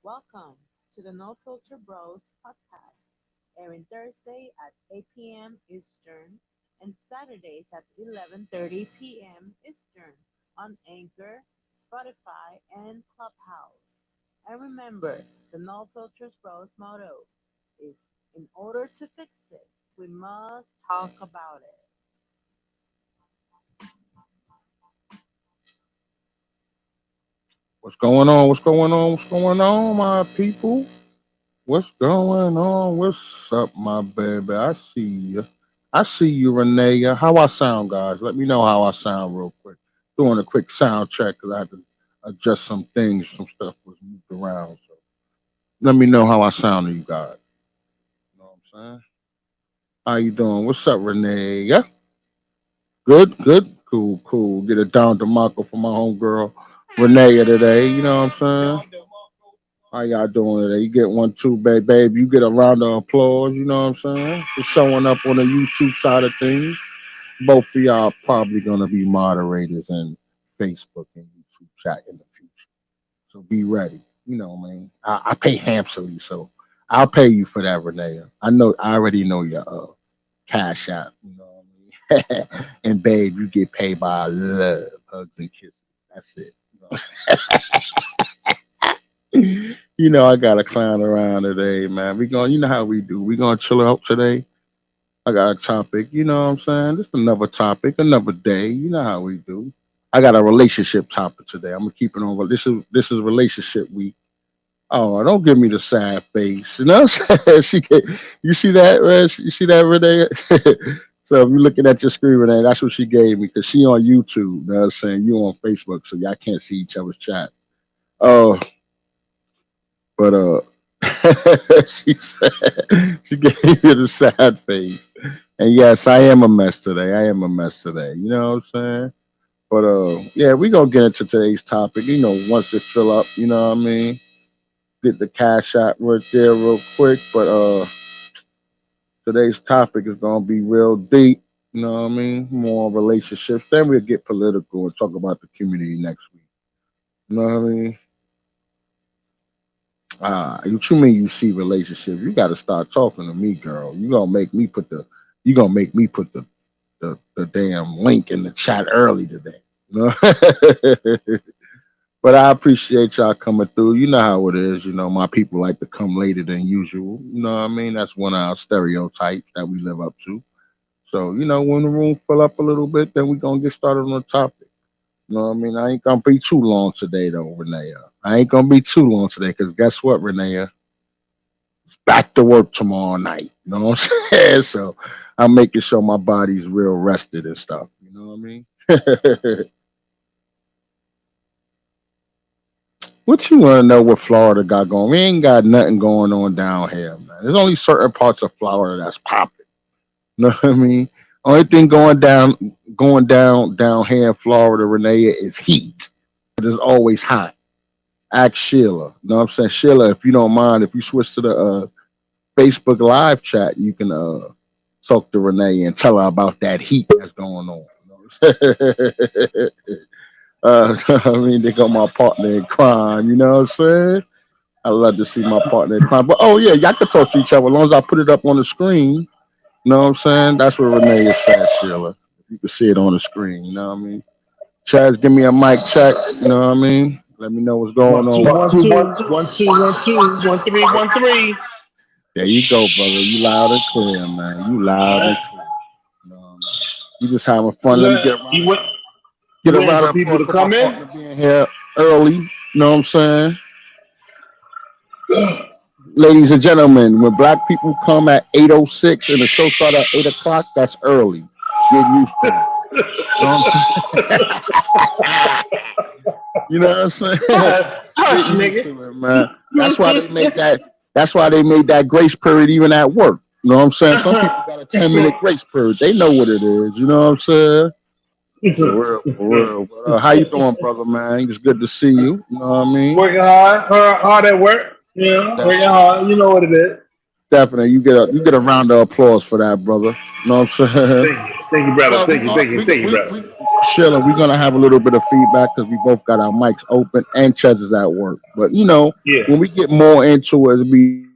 Welcome to the No Filter Bros podcast, airing Thursday at 8 p.m. Eastern and Saturdays at 11:30 p.m. Eastern on Anchor, Spotify, and Clubhouse. And remember, the No Filters Bros motto is in order to fix it, we must talk about it. What's going on? What's going on? What's going on, my people? What's going on? What's up, my baby? I see you. I see you, Renee. How I sound, guys? Let me know how I sound real quick. Doing a quick sound check because I had to adjust some things. Some stuff was moved around. So let me know how I sound to you guys. You know what I'm saying? How you doing? What's up, Renee? Yeah? Good, good. Cool, cool. Get it down to Marco for my homegirl, Renee today. You know what I'm saying? How y'all doing today? You get one, two, babe. You get a round of applause. You know what I'm saying? For showing up on the YouTube side of things. Both of y'all probably gonna be moderators in Facebook and YouTube chat in the future. So be ready. You know, man. I pay handsomely, so I'll pay you for that, Renee. I know. I already know your cash app. You know what I mean? And babe, you get paid by love, hugs and kisses. That's it. You know, I got to clown around today, man. We going, you know how we do. We gonna chill out today. I got a topic, you know what I'm saying? Just another topic, another day. You know how we do. I got a relationship topic today. I'm gonna keep it on. This is relationship week. Oh, don't give me the sad face. You know what I'm saying? You see that, Reg? You see that, Renee? So if you're looking at your screen, Renee, that's what she gave me because she on YouTube. You know what I'm saying? You on Facebook, so y'all can't see each other's chat. Oh, but she said she gave you the sad face. And yes, I am a mess today. I am a mess today. You know what I'm saying? But yeah, we gonna get into today's topic. You know, once it fill up, you know what I mean? Get the cash out right there real quick. But today's topic is gonna be real deep. You know what I mean? More relationships. Then we'll get political and talk about the community next week. You know what I mean? What you mean you see relationships? You got to start talking to me, girl. You gonna make me put the damn link in the chat early today. You know? But I appreciate y'all coming through. You know how it is. You know, my people like to come later than usual. You know what I mean? That's one of our stereotypes that we live up to. So, you know, when the room fill up a little bit, then we gonna get started on the topic. You know what I mean? I ain't gonna be too long today though, Renee. I ain't gonna be too long today because guess what, Renee? Back to work tomorrow night. You know what I'm saying? So I'm making sure my body's real rested and stuff. You know what I mean? What you want to know what Florida got going? We ain't got nothing going on down here, man. There's only certain parts of Florida that's popping. You know what I mean? Only thing down here in Florida, Renee, is heat. It is always hot. Ask Sheila. You know what I'm saying? Sheila, if you don't mind, if you switch to the Facebook live chat, you can talk to Renee and tell her about that heat that's going on. You know what I'm saying? I mean, they got my partner in crime. You know what I'm saying? I love to see my partner in crime. But oh yeah, y'all can talk to each other as long as I put it up on the screen. You know what I'm saying? That's what Renee is saying, Sheila. You can see it on the screen. You know what I mean? Chaz, give me a mic check. You know what I mean? Let me know what's going One on. two One, one two, one, two two. one two one two 1 3 1 3. There you go, brother. You loud and clear, man. You All loud and right. clear. You know what I mean? You just having fun. Let me Look, you wait. get You a waiting round for of people applause to for my come in? partner being here early. You know what I'm saying? Ladies and gentlemen, when black people come at 8:06 and the show start at 8 o'clock, that's early. Get used to it. You know what I'm saying? You know what I'm saying? Get Hush, used nigga. to it, man. That's why they make that. That's why they made that grace period even at work. You know what I'm saying? Some people got a 10-minute grace period. They know what it is. You know what I'm saying? For real, for real. But, how you doing, brother, man? It's good to see you. You know what I mean? Working hard, hard at work. You know, That working hard. You know what it is. definitely. You get a round of applause for that, brother. You know what I'm saying? Thank you, brother. Well, Thank you, thank you, thank you, brother. Sheila, we're gonna have a little bit of feedback because we both got our mics open and Chez is at work. But Yeah, when we get more into it, it'll be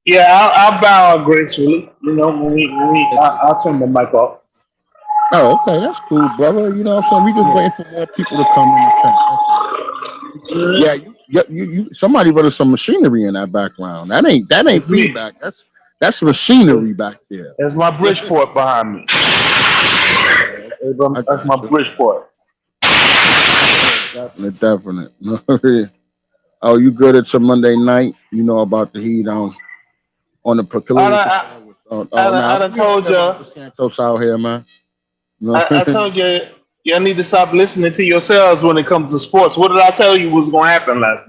yeah. I'll bow gracefully. I'll turn the mic off. oh, okay, that's cool, brother. You know what I'm saying? We just Yeah. waiting for more people to come in the chat. That's all. Yeah, you somebody put some machinery in that background. That ain't It's me. feedback. That's machinery back there. That's my Bridgeport behind me. I That's my got you. Bridgeport. Definite. Oh, you good at your Monday night? You know about the heat on the I done, political I, side. I done, I Now done we don't told care about you. the Santos out here, man. No. I told you. Y'all need to stop listening to yourselves when it comes to sports. What did I tell you was going to happen last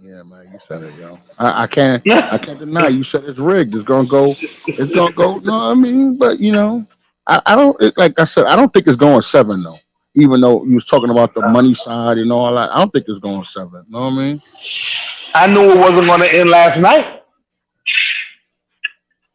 Yeah, man, you said it, yo. I can't I night? can't deny you said it's rigged. It's gonna go. It's gonna go. No, I mean, but I don't like I said. I don't think it's going seven though. Even though you was talking about the money side and all that, I don't think it's going seven. Know what I mean? I knew it wasn't going to end last night.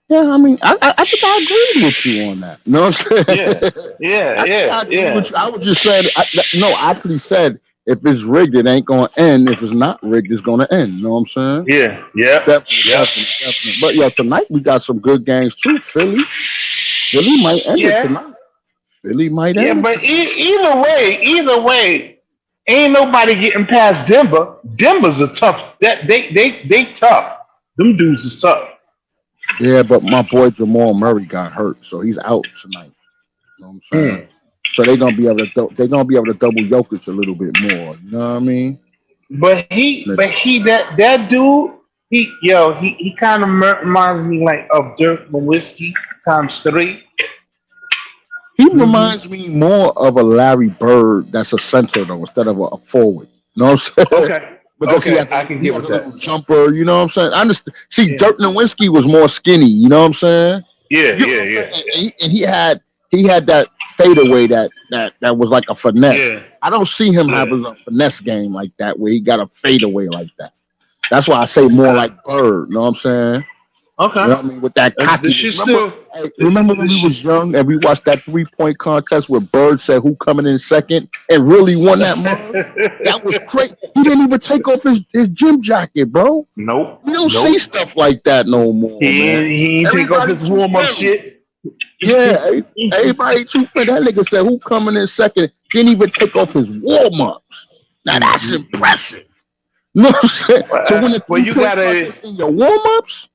Yeah, I mean, I think I agreed with you on that. You know what I'm Yeah, saying? yeah, I think yeah, I agree yeah, with you. I was just saying, no, I actually said if it's rigged, it ain't going to end. If it's not rigged, it's going to end. You know what I'm saying? yeah, yep, Definitely, yep, definitely, definitely. But yeah, tonight we got some good games too. Philly might end it yeah, tonight. Philly might yeah. end it But tonight. either way, ain't nobody getting past Denver. Denver's a tough. That they tough. Them dudes is tough. Yeah, but my boy Jamal Murray got hurt, so he's out tonight. You know what I'm saying? Hmm. So they're gonna be able to double Jokic a little bit more. You know what I mean? But he that dude. He kind of reminds me like of Dirk Nowitzki times three. He Hmm. reminds me more of a Larry Bird that's a center though, instead of a forward. You know what I'm saying? Okay, Because okay, I can he get has with a that. little jumper, you know what I'm saying? I understand. See, Yeah, Dirk Nowitzki was more skinny, you know what I'm saying? yeah, You know yeah, what I'm saying? yeah, And he had that fadeaway that was like a finesse. yeah, I don't see him yeah. having a finesse game like that where he got a fadeaway like that. That's why I say more Uh, like Bird, you know what I'm saying? You okay. know what I mean? With that This cockiness. shit Remember, still. hey, This, remember when this we shit. was young and we watched that 3-point contest where Bird said who coming in second and really won that mug? That was crazy. He didn't even take off his gym jacket, bro. Nope, You don't see nope. stuff like that no more, man. He ain't take off Everybody his too warm up friendly. shit. Yeah, everybody too friendly. That nigga said who coming in second didn't even take off his warm ups. Now that's Mm-mm-mm. impressive. You know what I'm saying? So when the Well, three point contest in your warm ups,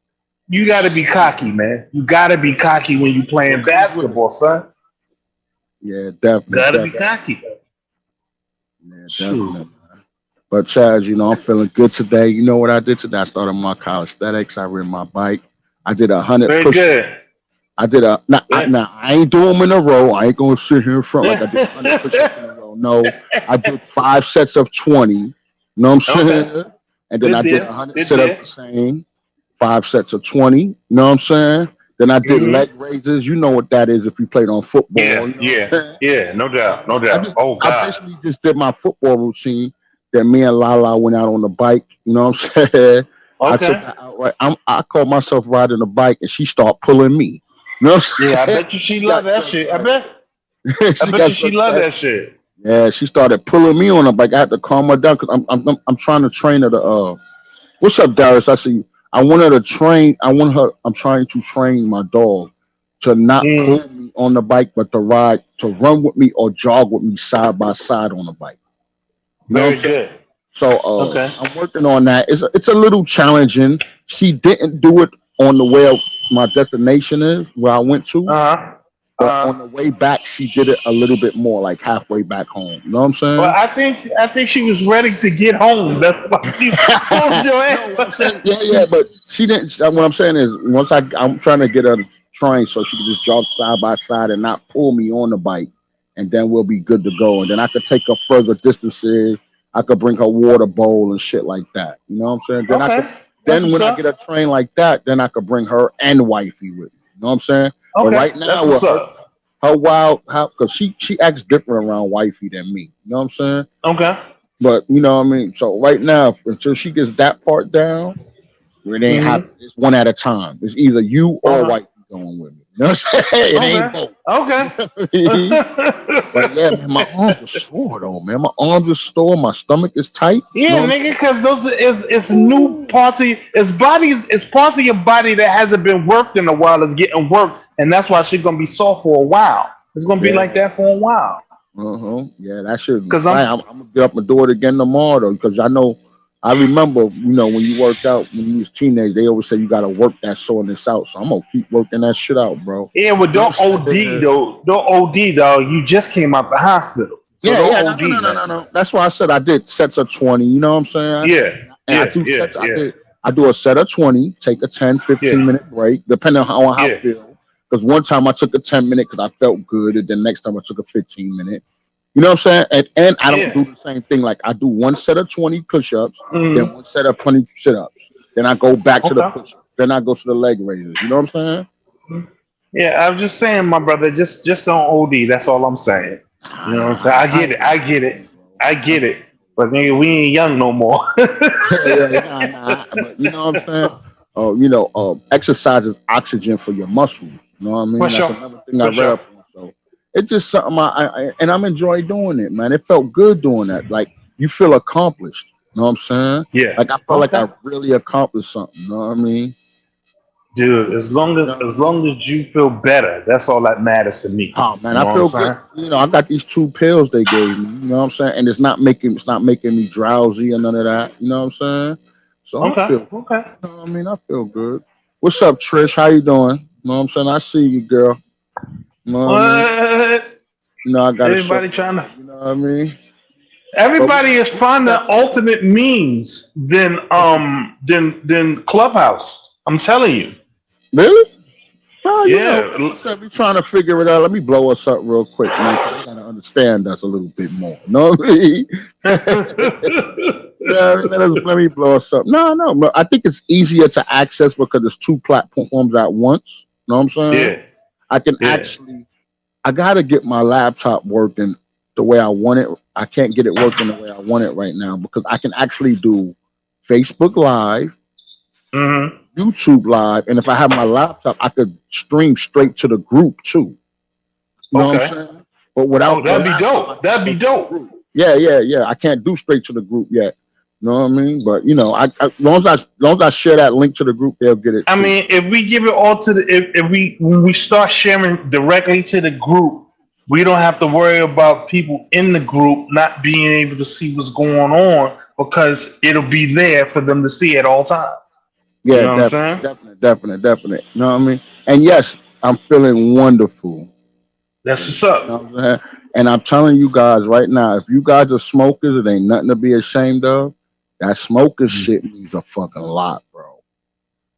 you gotta be cocky, man. You gotta be cocky when you what playing comes with it? basketball, son. Yeah, definitely, Gotta be definitely. cocky. Yeah, Shoot. definitely. But Chaz, I'm feeling good today. You know what I did today? I started my calisthenics. I rode my bike. I did 100 Very push-ups. good. I did a now, I, Yeah. now I ain't doing them in a row. I ain't gonna sit here in front like I did 100 push-ups in a Yeah. row. No, I did 5 sets of 20. You know what I'm Okay. saying? And then I Good did deal. 100 Good sit-ups deal. the same. 5 sets of 20. You know what I'm saying? Then I did Hmm. leg raises. You know what that is if you played on football. Yeah. You know what I'm Yeah. saying? Yeah. No So doubt. No I doubt. just Oh I God. basically just did my football routine. That me and Lala went out on the bike. You know what I'm saying? I took Okay. her out. Right. I called myself riding a bike, and she started pulling me. You know what Yeah. I I'm saying? bet you she She love got that so shit. I excited. bet. I She bet got you so she love excited. that shit. Yeah, she started pulling me on the bike. I had to calm her down because I'm trying to train her to what's up, Darius? I see you. I want her to train. I'm trying to train my dog to not Mm. pull me on the bike, but to run with me or jog with me side by side on the bike. You know what Very I'm saying? good. So Okay. I'm working on that. It's a little challenging. She didn't do it on the way my destination is where I went to, Uh huh. but on the way back she did it a little bit more, like halfway back home. You know what I'm Well, saying? I think she was ready to get home. That's why she pulled your No, what I'm saying, ass. yeah, but she didn't. What I'm saying is, I'm trying to get her to train so she can just jog side by side and not pull me on the bike, and then we'll be good to go. And then I could take her further distances. I could bring her water bowl and shit like that. You know what I'm saying? Okay. That's Then what's when I get her up. trained like that, then I could bring her and wifey with me. You know what I'm saying? But Okay. right That's now, what's with her, up. her wild, how, because she acts different around wifey than me. You know what I'm saying? Okay. But you know what I mean. So right now, until she gets that part down, It ain't Hmm. happen. It's one at a time. It's either you or Okay. white going with me. You know what I'm saying? It ain't Okay. both. Okay. But yeah, man, my arms are sore though, man. My arms are sore. My stomach is tight. You Yeah, know what I'm nigga, saying? because those is it's new Ooh. parts of it's parts of your body that hasn't been worked in a while is getting worked, and that's why shit gonna be soft for a while. It's gonna be like Yeah. that for a while. Yeah, that should be Cause right. I'm I'm gonna get up and do it again tomorrow though, because I know I remember, when you worked out when you was teenage, they always say you gotta work that soreness out. So I'm gonna keep working that shit out, bro. yeah, but You know don't what I'm OD saying? though. Don't OD though. You just came out the hospital, so Yeah, don't yeah, no, no, OD, no, no, man. no, no. That's why I said I did sets of 20. You know what I'm saying? Yeah, And I yeah, do yeah, sets. yeah, I do a set of 20, take a 10, yeah, 15 minute break, depending on how I yeah, feel. Because one time I took a 10 minute because I felt good, and then next time I took a 15 minute. You know what I'm saying? And I don't yeah. do the same thing. Like I do one set of 20 push-ups, then Mm, one set of 20 sit-ups. Then I go back to the okay. push-ups. Then I go to the leg raises. You know what I'm Yeah, I'm just saying, my brother. Just don't OD. That's all I'm saying. You know what I'm saying? I saying? get it. I get it. I I get it. But nigga, we ain't young no more. yeah, nah. But you know what I'm saying? Exercise is oxygen for your muscles. You know what I For mean? That's sure. another thing I For read sure. up on. So it's just something and I'm enjoying doing it, man. It felt good doing that. Like you feel accomplished. You know what I'm saying? Yeah. Like I felt like Okay. I really accomplished something. You know what I mean? Dude, You know what I as mean? long as you feel better, that's all that matters to me. Oh man, You I know what I'm feel good. saying? I got these two pills they gave me. You know what I'm saying? And it's not making me drowsy or none of that. You know what I'm saying? So I Okay. feel, Okay. I feel good. What's up, Trish? How you doing? You know what I'm saying? I see you, girl. You know what I mean? What? I gotta show Everybody trying to love. You know what I mean? But everybody is we finding got alternate means than Clubhouse. I'm telling you. really? Oh, Yeah. like I said, we trying to figure it out. Let me blow us up real quick, man, because they gotta understand us a little bit more. You know what I mean? Yeah, let me blow us up. No. I think it's easier to access because it's two platforms at once. You know what I'm saying? yeah. I can Yeah. actually, I gotta get my laptop working the way I want it. I can't get it working the way I want it right now because I can actually do Facebook Live, Hmm. YouTube Live, and if I have my laptop, I could stream straight to the group too. You know what I'm Okay. saying? But Oh, without the that'd be laptop, I dope. can't That'd go be to the dope. group. Yeah. I can't do straight to the group yet. You know what I mean? But long as I share that link to the group, they'll get it I too. mean, if we give it all to the if we when we start sharing directly to the group, we don't have to worry about people in the group not being able to see what's going on because it'll be there for them to see at all times. You Yeah, know what I'm definitely, saying? definitely, definitely, definitely. You know what I mean? And yes, I'm feeling wonderful. That's what's You know up. what I'm saying? And I'm telling you guys right now, if you guys are smokers, it ain't nothing to be ashamed of. That smoker shit means a fucking lot, bro.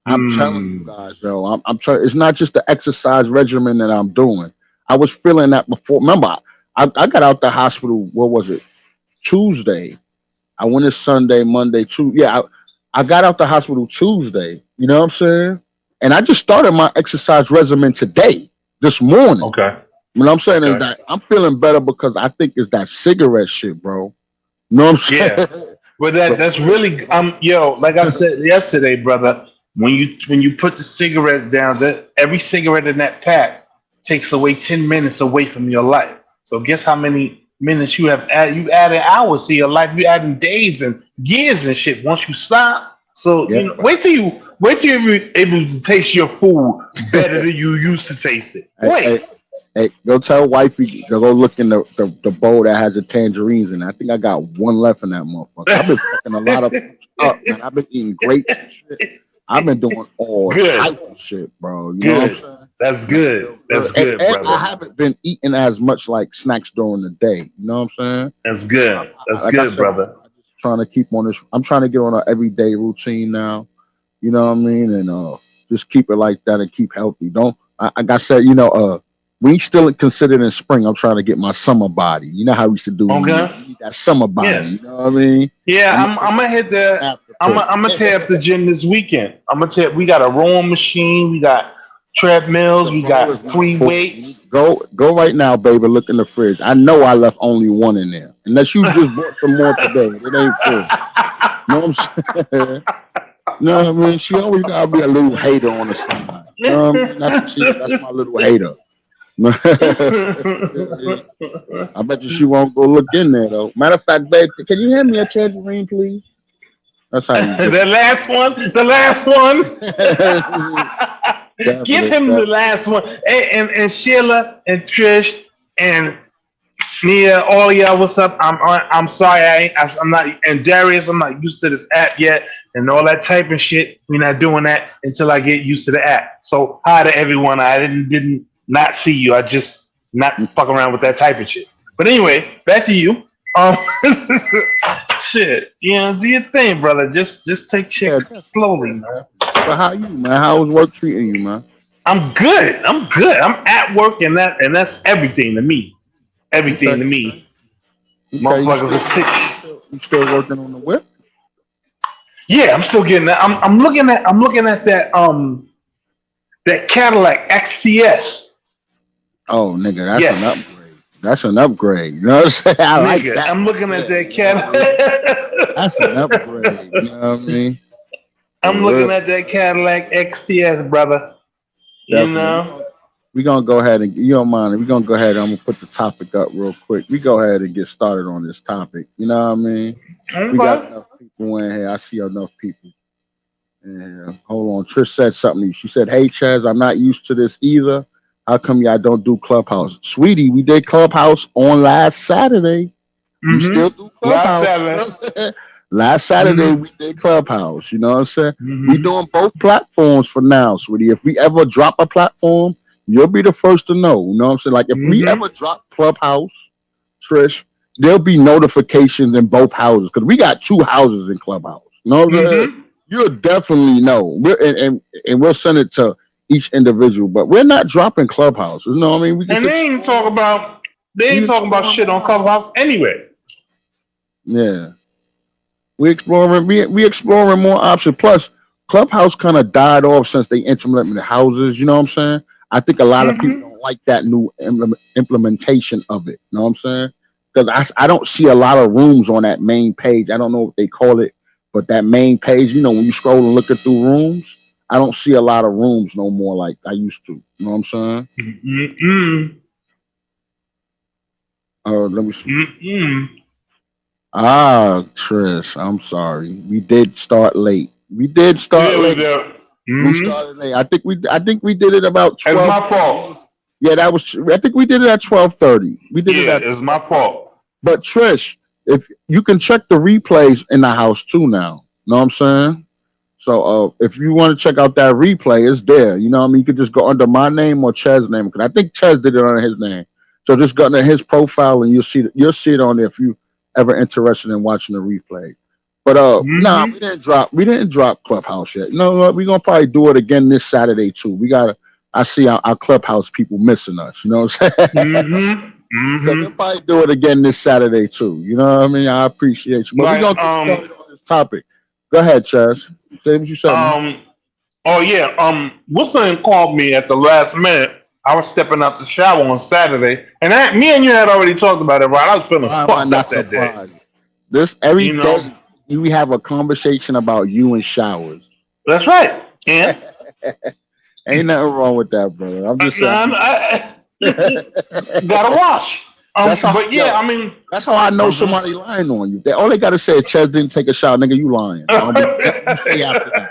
I'm telling you Mm. guys, though. I'm trying. It's not just the exercise regimen that I'm doing. I was feeling that before. Remember, I got out the hospital. What was it? Tuesday. I went in Sunday, Monday, Tuesday. Yeah, I got out the hospital Tuesday. You know what I'm saying? And I just started my exercise regimen today, this morning. Okay. You know what I'm saying? Is Okay. that I'm feeling better because I think it's that cigarette shit, bro. You know what I'm Yeah. saying? But But that's really yo, like I said yesterday, brother, when you put the cigarettes down, that every cigarette in that pack takes away 10 minutes away from your life. So guess how many minutes you have added? You added hours to your life. You adding days and years and shit. Once you stop, so yeah. wait till you're able to taste your food better than you used to taste it. Hey, hey, Wait. hey, go tell wifey to go look in the bowl that has the tangerines in it. I think I got one left in that motherfucker. I've been fucking a lot of fruits up, man. I've been eating grapes and shit. I've been doing all types Good. of shit, bro. You know what I'm Good. saying? That's And I good. feel That's good. And, good, and I brother. haven't been eating as much like snacks during the day. You know what I'm saying? That's So good. That's like I good, said, brother. I'm just trying to keep on this. I'm trying to get on an everyday routine now. You know what I mean? And just keep it like that and keep healthy. Don't like I said, we still considered in spring. I'm trying to get my summer body. You know how we used to do in the year. Okay. You need that summer body. Yes. You know what I mean? Yeah, I'm gonna I'm take gonna hit the after pill. I'm gonna tear up the gym this weekend. I'm gonna tear we got a rowing machine, we got treadmills, The we roll is got not free full. You need weights. to go right now, baby. Look in the fridge. I know I left only one in there. Unless you just bought some more today. It ain't full. You know what I'm saying? You know what I mean? She always gotta be a little hater on the side. You know what I mean? That's what she. That's my little hater. I bet you she won't go look in there though. Matter of fact, babe, can you hand me a tangerine, please? That's how you do The last one, the last one. it. Give Definitely, him the definitely. last one. Hey, and Sheila and Trish and Nia, all y'all, what's up? I'm sorry, I'm not, and Darius, I'm not used to this app yet, and all that typing shit. We're not doing that until I get used to the app. So hi to everyone. I didn't not see you. I just not fuck around with that typing shit. But anyway, back to you. Um, shit, do your thing, brother. Just take shit Yeah, definitely, slowly, yeah, man. man. But how you, man? How was work treating you, man? I'm good. I'm good. I'm at work, and that's everything to me. Okay, Everything to okay, me. okay. Motherfuckers are sick. You still working on the whip? Yeah, I'm still getting that. I'm looking at that Cadillac XCS. Oh, nigga, that's an Yes, upgrade. That's an upgrade. You know what I'm saying? I like nigga. that I'm right looking at there. that You know what I mean? That's an Cadillac. upgrade. You know what I mean? I'm For looking real. at that Cadillac XCS, brother. You Definitely. know. We gonna go ahead and you don't mind. We gonna go ahead. I'm gonna put the topic up real quick. We go ahead and get started on this topic. You know what I mean? We got Okay. enough people in here. I see enough people in here. Hold on. Trish said something to you. She said, "Hey Chaz, I'm not used to this either. How come y'all don't do Clubhouse, sweetie? We did Clubhouse on last Saturday. We still Mhm. do Last Clubhouse. You know Saturday. what I'm saying? Last Saturday Mhm. we did Clubhouse. You know what I'm saying? We Mhm. doing both platforms for now, sweetie. If we ever drop a platform, you'll be the first to know. You know what I'm saying? Like if we Mhm. ever drop Clubhouse, Trish, there'll be notifications in both houses because we got two houses in Clubhouse. You know what I'm saying? Mhm. You'll definitely know. And we'll send it to each individual, but we're not dropping Clubhouse. You know what I mean? We just And exploring. they We ain't talking about exploring shit more on options. Clubhouse anyway. Yeah. We exploring more options. Plus, Clubhouse kind of died off since they implemented the houses. You know what I'm saying? I think a lot of people Mhm. don't like that new implementation of it. You know what I'm saying? Because I don't see a lot of rooms on that main page. I don't know what they call it, but that main page, when you scroll and looking through rooms, I don't see a lot of rooms no more like I used to. You know what I'm saying? Mm-mm. Let me see. Mm-mm. Ah, Trish, I'm sorry. We did start late. We did start Yeah, we late. do. We Mm-hmm. started late. I think we did it about It's my 12:30. fault. Yeah, that was. I think we did it at 12:30. We did it Yeah, at it's my 12:30. fault. But Trish, if you can check the replays in the house too now. Know what I'm saying? So if you want to check out that replay, it's there. You know what I mean? You could just go under my name or Chez's name. Because I think Chez did it under his name. So just go under his profile and you'll see it on there if you ever interested in watching the replay. But nah, Mm-hmm. we didn't drop Clubhouse yet. No, no, we're gonna probably do it again this Saturday too. I see our Clubhouse people missing us, you know what I'm saying? Mm-hmm. So we'll Mm-hmm. probably do it again this Saturday too. You know what I mean? I appreciate you. But we're Like, gonna get started on this topic. Go ahead, Chaz. Say what you said, man. um, oh yeah, Wilson called me at the last minute. I was stepping out the shower on Saturday, and me and you had already talked about it, right? I was feeling Why am I fucked not up that day. surprised? This every You know, day we have a conversation about you and showers. that's right. And Ain't nothing wrong with that, brother. I'm just saying. gotta wash. That's how But yeah, yo. I mean, That's how I know uh-huh. somebody lying on you. All they gotta say is Ches didn't take a shower, nigga. You lying. I don't believe nothing you say after that.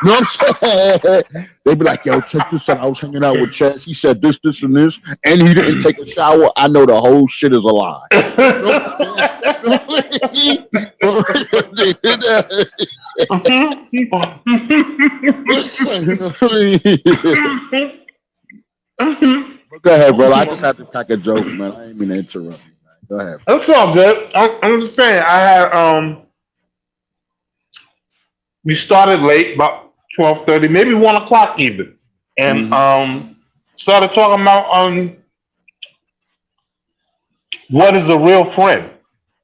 You know what I'm saying? They be like, yo, check this out. I was hanging out with Ches. He said this, this, and this, and he didn't take a shower. I know the whole shit is a lie. You know what I'm saying? But go ahead, brother. I just had to crack a joke, man. I ain't mean to interrupt you, man. Go ahead. That's all good. I'm just saying. I had we started late, about 12:30, maybe 1 o'clock even, and Mm-hmm. started talking about what is a real friend.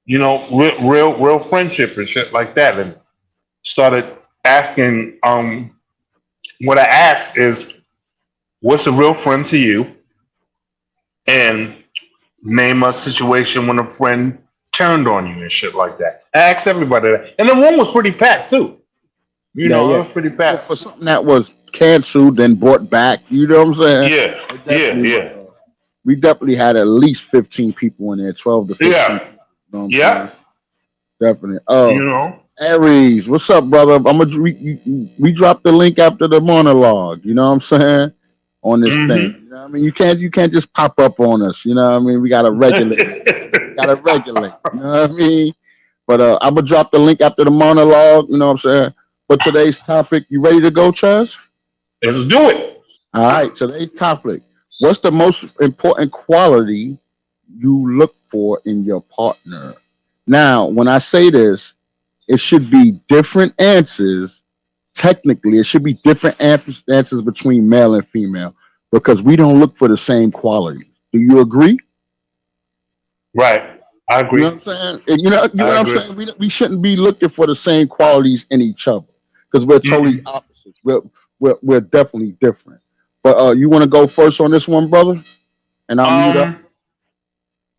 Real friendship and shit like that, and started asking. What I asked is, what's a real friend to you, and name a situation when a friend turned on you and shit like that. I asked everybody that, and the room was pretty packed too. You Yeah, know, yeah. it was pretty For fat. something that was canceled and brought back, you know what I'm saying? Yeah, It yeah, definitely was. yeah, We definitely had at least 15 people in there, 12 to 15 yeah, people. You know what I'm saying? yeah. Definitely. You know. Aries, what's up, brother? We dropped the link after the monologue. You know what I'm saying? On this thing. Hmm. You know what I mean? You can't just pop up on us. You know what I mean? We gotta regulate. We gotta regulate. You know what I mean? But I'm gonna drop the link after the monologue. You know what I'm saying? But today's topic, you ready to go, Chaz? Let's do it. All right. Today's topic: what's the most important quality you look for in your partner? Now, when I say this, it should be different answers. Technically, it should be different answers between male and female because we don't look for the same qualities. Do you agree? Right. I You know what agree. I'm saying? And you know I what I'm agree. saying? We shouldn't be looking for the same qualities in each other because we're totally Mm-mm. opposites. We're definitely different. But you want to go first on this one, brother? And I'll mute up. Um.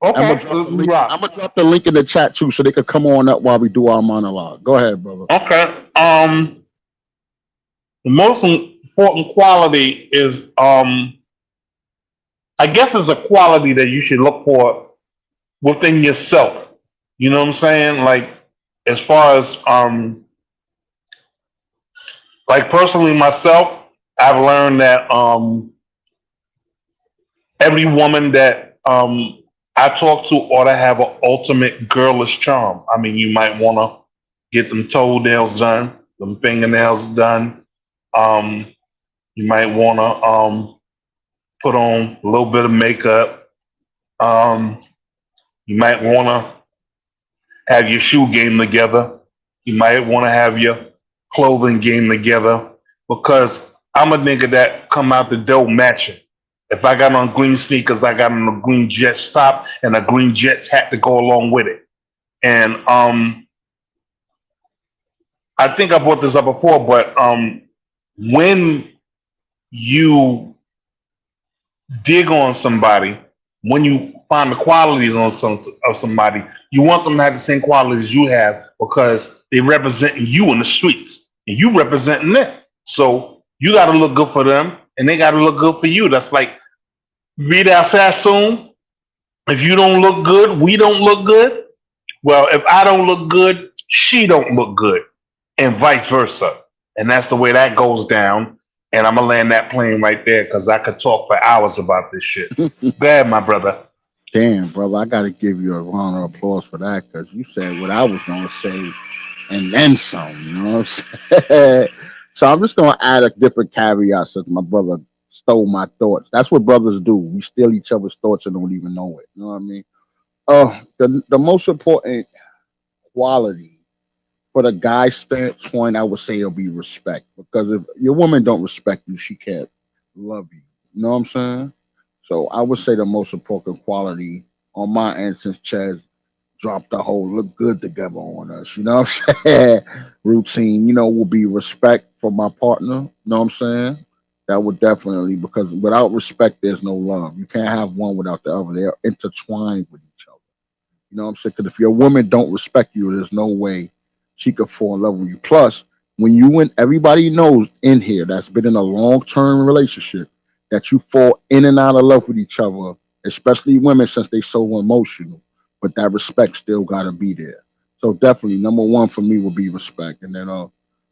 Okay. Let's I'm rock. gonna drop the link in the chat too, so they could come on up while we do our monologue. Go ahead, brother. Okay. The most important quality is I guess it's a quality that you should look for within yourself. You know what I'm saying? Like as far as like personally myself, I've learned that every woman that I talk to ought to have an ultimate girlish charm. I mean, you might want to get them toenails done, them fingernails done. Um, you might want to put on a little bit of makeup. Um, you might want to have your shoe game together. You might want to have your clothing game together because I'm a nigga that come out the door matching. If I got on green sneakers, I got on a green Jets top and a green Jets hat to go along with it. And I think I brought this up before, but when you dig on somebody, when you find the qualities on somebody, you want them to have the same qualities you have because they representing you in the streets and you representing them. So you got to look good for them and they got to look good for you. That's like read our Sassoon. If you don't look good, we don't look good. Well, if I don't look good, she don't look good, and vice versa. And that's the way that goes down. And I'm gonna land that plane right there because I could talk for hours about this shit. Go ahead, my brother. Damn, brother, I gotta give you a round of applause for that because you said what I was gonna say and then some. You know what I'm saying? So I'm just gonna add a different caveat since my brother stole my thoughts. That's what brothers do. We steal each other's thoughts and don't even know it. You know what I mean? The most important quality for the guy standpoint, I would say it'll be respect. Because if your woman don't respect you, she can't love you. You know what I'm saying? So I would say the most important quality on my end, since Chaz dropped the whole look good together on us, you know what I'm saying? Routine, will be respect for my partner. You know what I'm saying? That would definitely, because without respect, there's no love. You can't have one without the other. They're intertwined with each other. You know what I'm saying? Because if your woman don't respect you, there's no way she could fall in love with you. Plus, when you and everybody knows in here that's been in a long term relationship that you fall in and out of love with each other, especially women since they so emotional. But that respect still gotta be there. So definitely number one for me will be respect. And then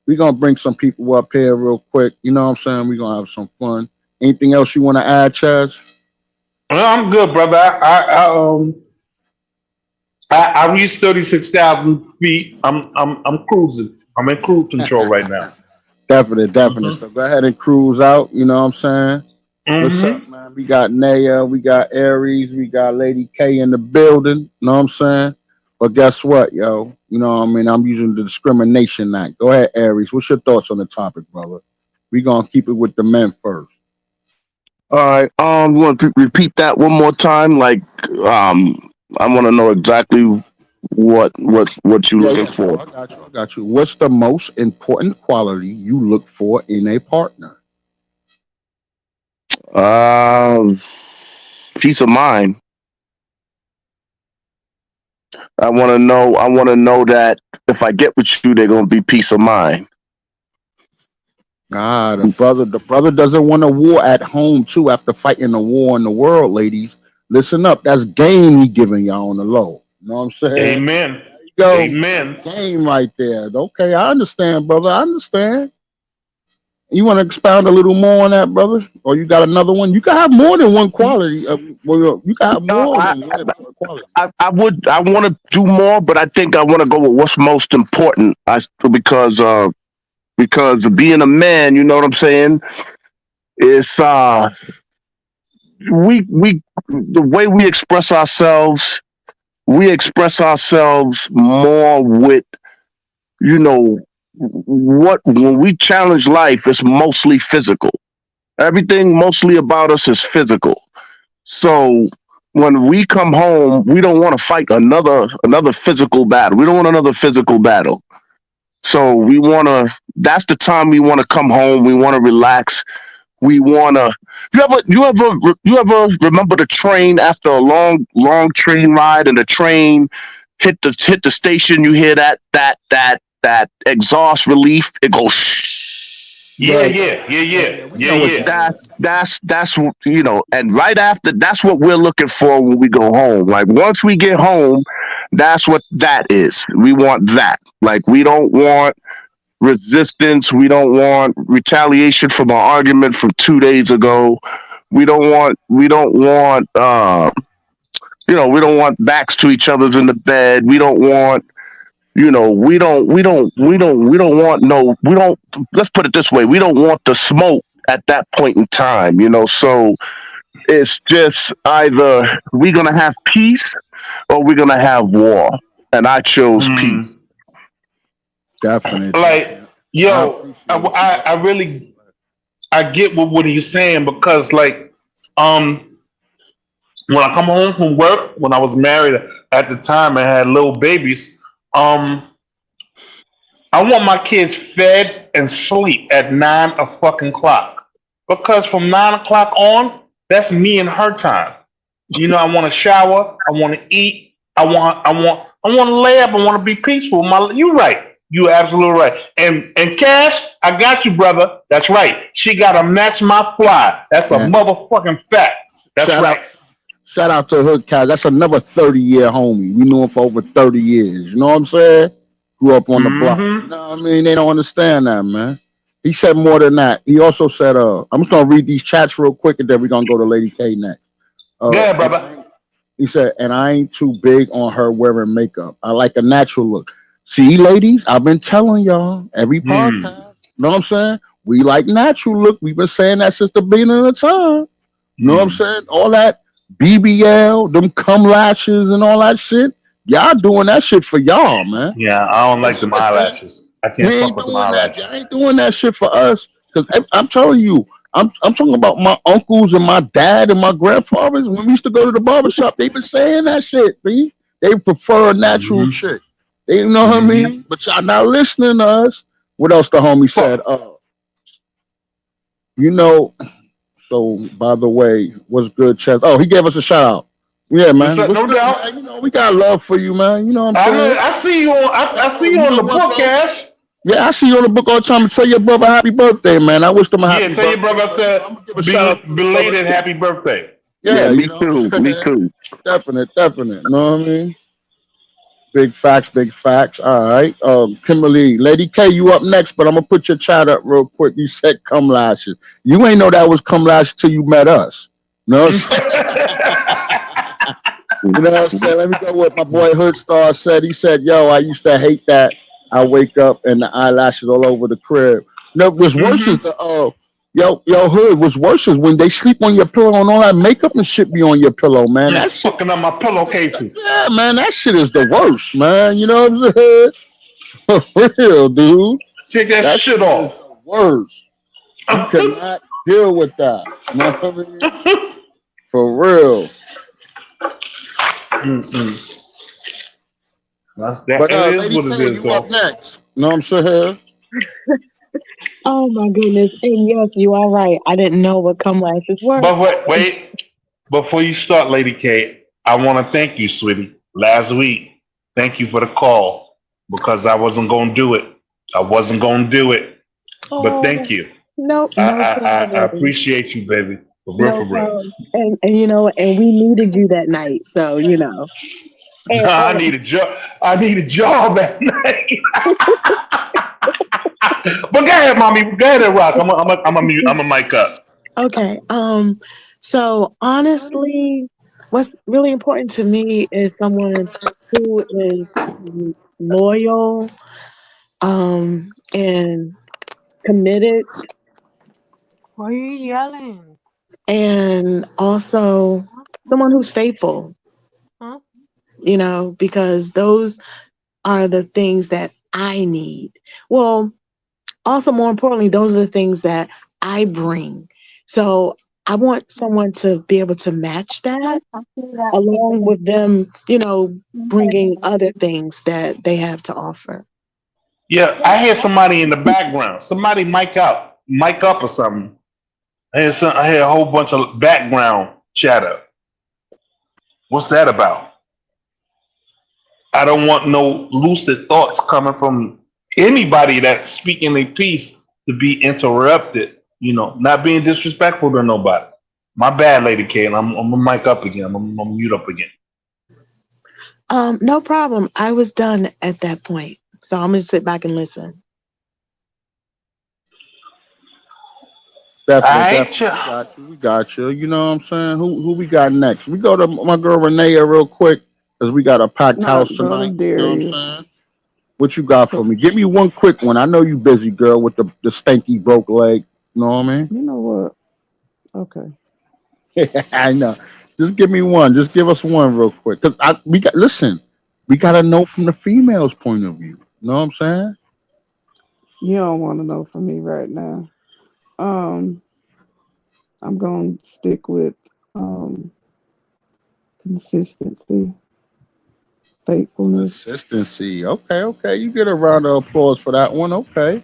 we're gonna bring some people up here real quick. You know what I'm saying? We're gonna have some fun. Anything else you wanna add, Chaz? Well, I'm good, brother. I reached 36,000 feet. I'm cruising. I'm in cruise control right now. Definitely, definitely. Hmm. So go ahead and cruise out. You know what I'm saying? What's up, Hmm. man? We got Naya, we got Aries, we got Lady K in the building. You know what I'm saying? But guess what, yo? You know what I mean? I'm using the discrimination act. Go ahead, Aries. What's your thoughts on the topic, brother? We gonna keep it with the men first. All right. You want to repeat that one more time? Like, I want to know exactly what you Yeah, looking yeah. So for. I got you. I got you. What's the most important quality you look for in a partner? Um, Peace of mind. I want to know. I want to know that if I get with you, they're gonna be peace of mind. Ah, the brother doesn't want a war at home too after fighting a war in the world, ladies. Listen up, that's game he giving y'all on the low. You know what I'm saying? Amen. Go, Amen. game right there. Okay, I understand, brother. I understand. You want to expound a little more on that, brother? Or you got another one? You can have more than one quality. Well, you can have Uh, more I, than one quality. I want to do more, but I think I want to go with what's most important. Because being a man, you know what I'm saying? It's we the way we express ourselves more with, you know, what when we challenge life, it's mostly physical. Everything mostly about us is physical. So when we come home, we don't want to fight another physical battle. We don't want another physical battle. So we want to. That's the time we want to come home. We want to relax. We want to. You ever remember the train after a long train ride, and the train hit the station? You hear that exhaust relief. It goes. Yeah, Yeah, yeah, yeah, yeah, yeah, yeah, yeah. We yeah, know what yeah. that is. And right after, that's what we're looking for when we go home. Like once we get home, that's what that is. We want that. Like we don't want resistance. We don't want retaliation from our argument from 2 days ago. We don't want backs to each other's in the bed. We don't want you know we don't want no we don't let's put it this way, we don't want the smoke at that point in time, so it's just either we're gonna have peace or we're gonna have war, and I chose Mm. peace. Definite, Like, definite. I yo, appreciate it. I really I get what he's saying because like um when I come home from work when I was married at the time and had little babies, um I want my kids fed and sleep at 9 o'clock because from 9 o'clock on, that's me and her time. I want to shower. I want to eat. I want to lay up. I want to be peaceful. You right. You absolutely right. And Cash, I got you, brother. That's right. She got to match my fly. That's a Yeah. motherfucking fact. That's Shout right. out, shout out to Hood Cat. That's another 30-year homie. We knew him for over 30 years. You know what I'm saying? Grew up on the block. You Mm-hmm. know what I mean? They don't understand that, man. He said more than that. He also said, I'm just gonna read these chats real quick and then we're gonna go to Lady K next. Yeah, And brother. he said, and I ain't too big on her wearing makeup. I like a natural look. See, ladies, I've been telling y'all every Hmm. podcast. You know what I'm saying? We like natural look. We've been saying that since the beginning of the time. You know what I'm Hmm. saying? All that BBL, them cum lashes and all that shit. Y'all doing that shit for y'all, man. Yeah, I don't like them eyelashes. I We can't fuck ain't with them doing that. Y'all eyelashes. ain't doing that shit for us. Cause I'm telling you, I'm talking about my uncles and my dad and my grandfathers. When we used to go to the barber shop, they been saying that shit. See? They prefer a natural Hmm. chick. They know what I Hmm. mean? But y'all not listening to us. What else the homie said? Fuck. You know, so by the way, what's good, Chess? Oh, he gave us a shout out. Yeah, What's man. up? What's No good, doubt. man? We got love for you, man. You know what I'm saying? I see you on. I see you You on know the what, book, bro? Cash. Yeah, I see you on the book all the time. Tell your brother happy birthday, man. I wish him a Yeah, happy tell your birthday. brother I But I'm said gonna give a shout out to the brother belated too. happy birthday. Yeah, Yeah, me too, me too. definite, definite. You know what I mean? Big facts, big facts. All right. Kimberly, Lady K, you up next, but I'm gonna put your chat up real quick. You said come lashes. You ain't know that was come lashes till you met us. You know what I'm saying? You know what I'm saying? Let me go with my boy Hood Star said. He said, "Yo, I used to hate that. I wake up and the eyelashes all over the crib. No, what's worse is Hmm. the yo Hood. What's worse is when they sleep on your pillow and all that makeup and shit be on your pillow, man. And That shit, fucking up my pillowcases. yeah, man. That shit is the worst, man. You know what I'm saying? For real, dude. Take that That shit shit is off. the worst. You cannot deal with that. You know what I mean? For real. Mm-mm. That But it is Lady what it K, is, you up though. next. You know what I'm saying? Oh my goodness. And yes, you are right. I didn't know what cum lashes were. But wait. Before you start, Lady K, I want to thank you, sweetie. Last week, thank you for the call because I wasn't going to do it. I wasn't going to do it. But Oh, thank you. no, I, no I, I problem. appreciate you, baby. For real, No for real. problem. And and we needed you that night. So, And I need a job. I need a job at night. But go ahead, mommy. Go ahead and rock. I'm a mic up. okay. So honestly, what's really important to me is someone who is loyal, and committed, Why are you yelling? and also someone who's faithful, Huh? because those are the things that I need. Well, also more importantly, those are the things that I bring. So I want someone to be able to match that along with them, bringing other things that they have to offer. Yeah, I hear somebody in the background. Somebody mic up or something. I hear a whole bunch of background chatter. What's that about? I don't want no lucid thoughts coming from anybody that's speaking a piece to be interrupted. Not being disrespectful to nobody. My bad, Lady K, and I'm gonna mic up again. I'm gonna mute up again. No problem. I was done at that point. So I'm gonna sit back and listen. Definitely, Alright, definitely. We got you. We got you. You know what I'm saying? Who we got next? We go to my girl Renee real quick because we got a packed No, house go to tonight. You know what I'm Darius. saying? What you got for me? Give me one quick one. I know you busy, girl, with the stanky broke leg. You know what I You know what? Okay. mean? I know. Just give me one. Just give us one real quick. Cause we got listen. We gotta know from the female's point of view. You know what I'm saying? You don't want to know from me right now. Um, I'm going to stick with um, consistency, faithfulness. Consistency. Okay, okay. You get a round of applause for that one. Okay.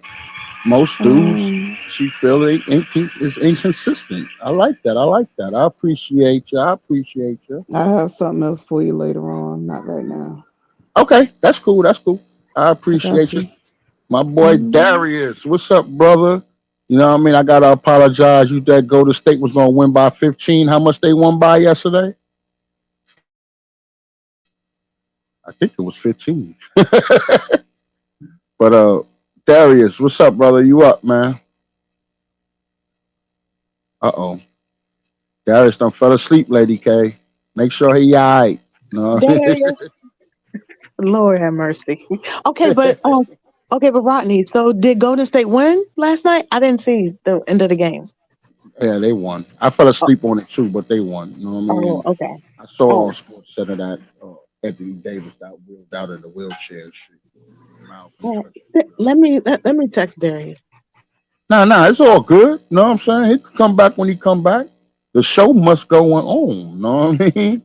Most dudes, Um, she feel is inconsistent. I like that. I like that. I appreciate you. I appreciate you. I have something else for you later on, not right now. Okay, that's cool. That's cool. I I got appreciate you. you. My boy Hmm. Darius, what's up, brother? You know what I mean? I gotta apologize. You that Golden State was gonna win by 15. How much they won by yesterday? I think it was 15. But Darius, what's up, brother? You up, man? Uh oh. Darius done fell asleep, Lady K. Make sure he alright. No. Darius, Lord have mercy. Okay, but Rodney, so did Golden State win last night? I didn't see the end of the game. Yeah, they won. I fell Oh, asleep on it too, but they won. You know what I oh, mean? okay. I saw on Oh, Sports Center that Anthony Davis got wheeled out of the wheelchair and shit. oh. Malfunction. Let me text Darius. Nah, nah, it's all good. You know what I'm saying? He can come back when he come back. The show must go on. You know what I mean?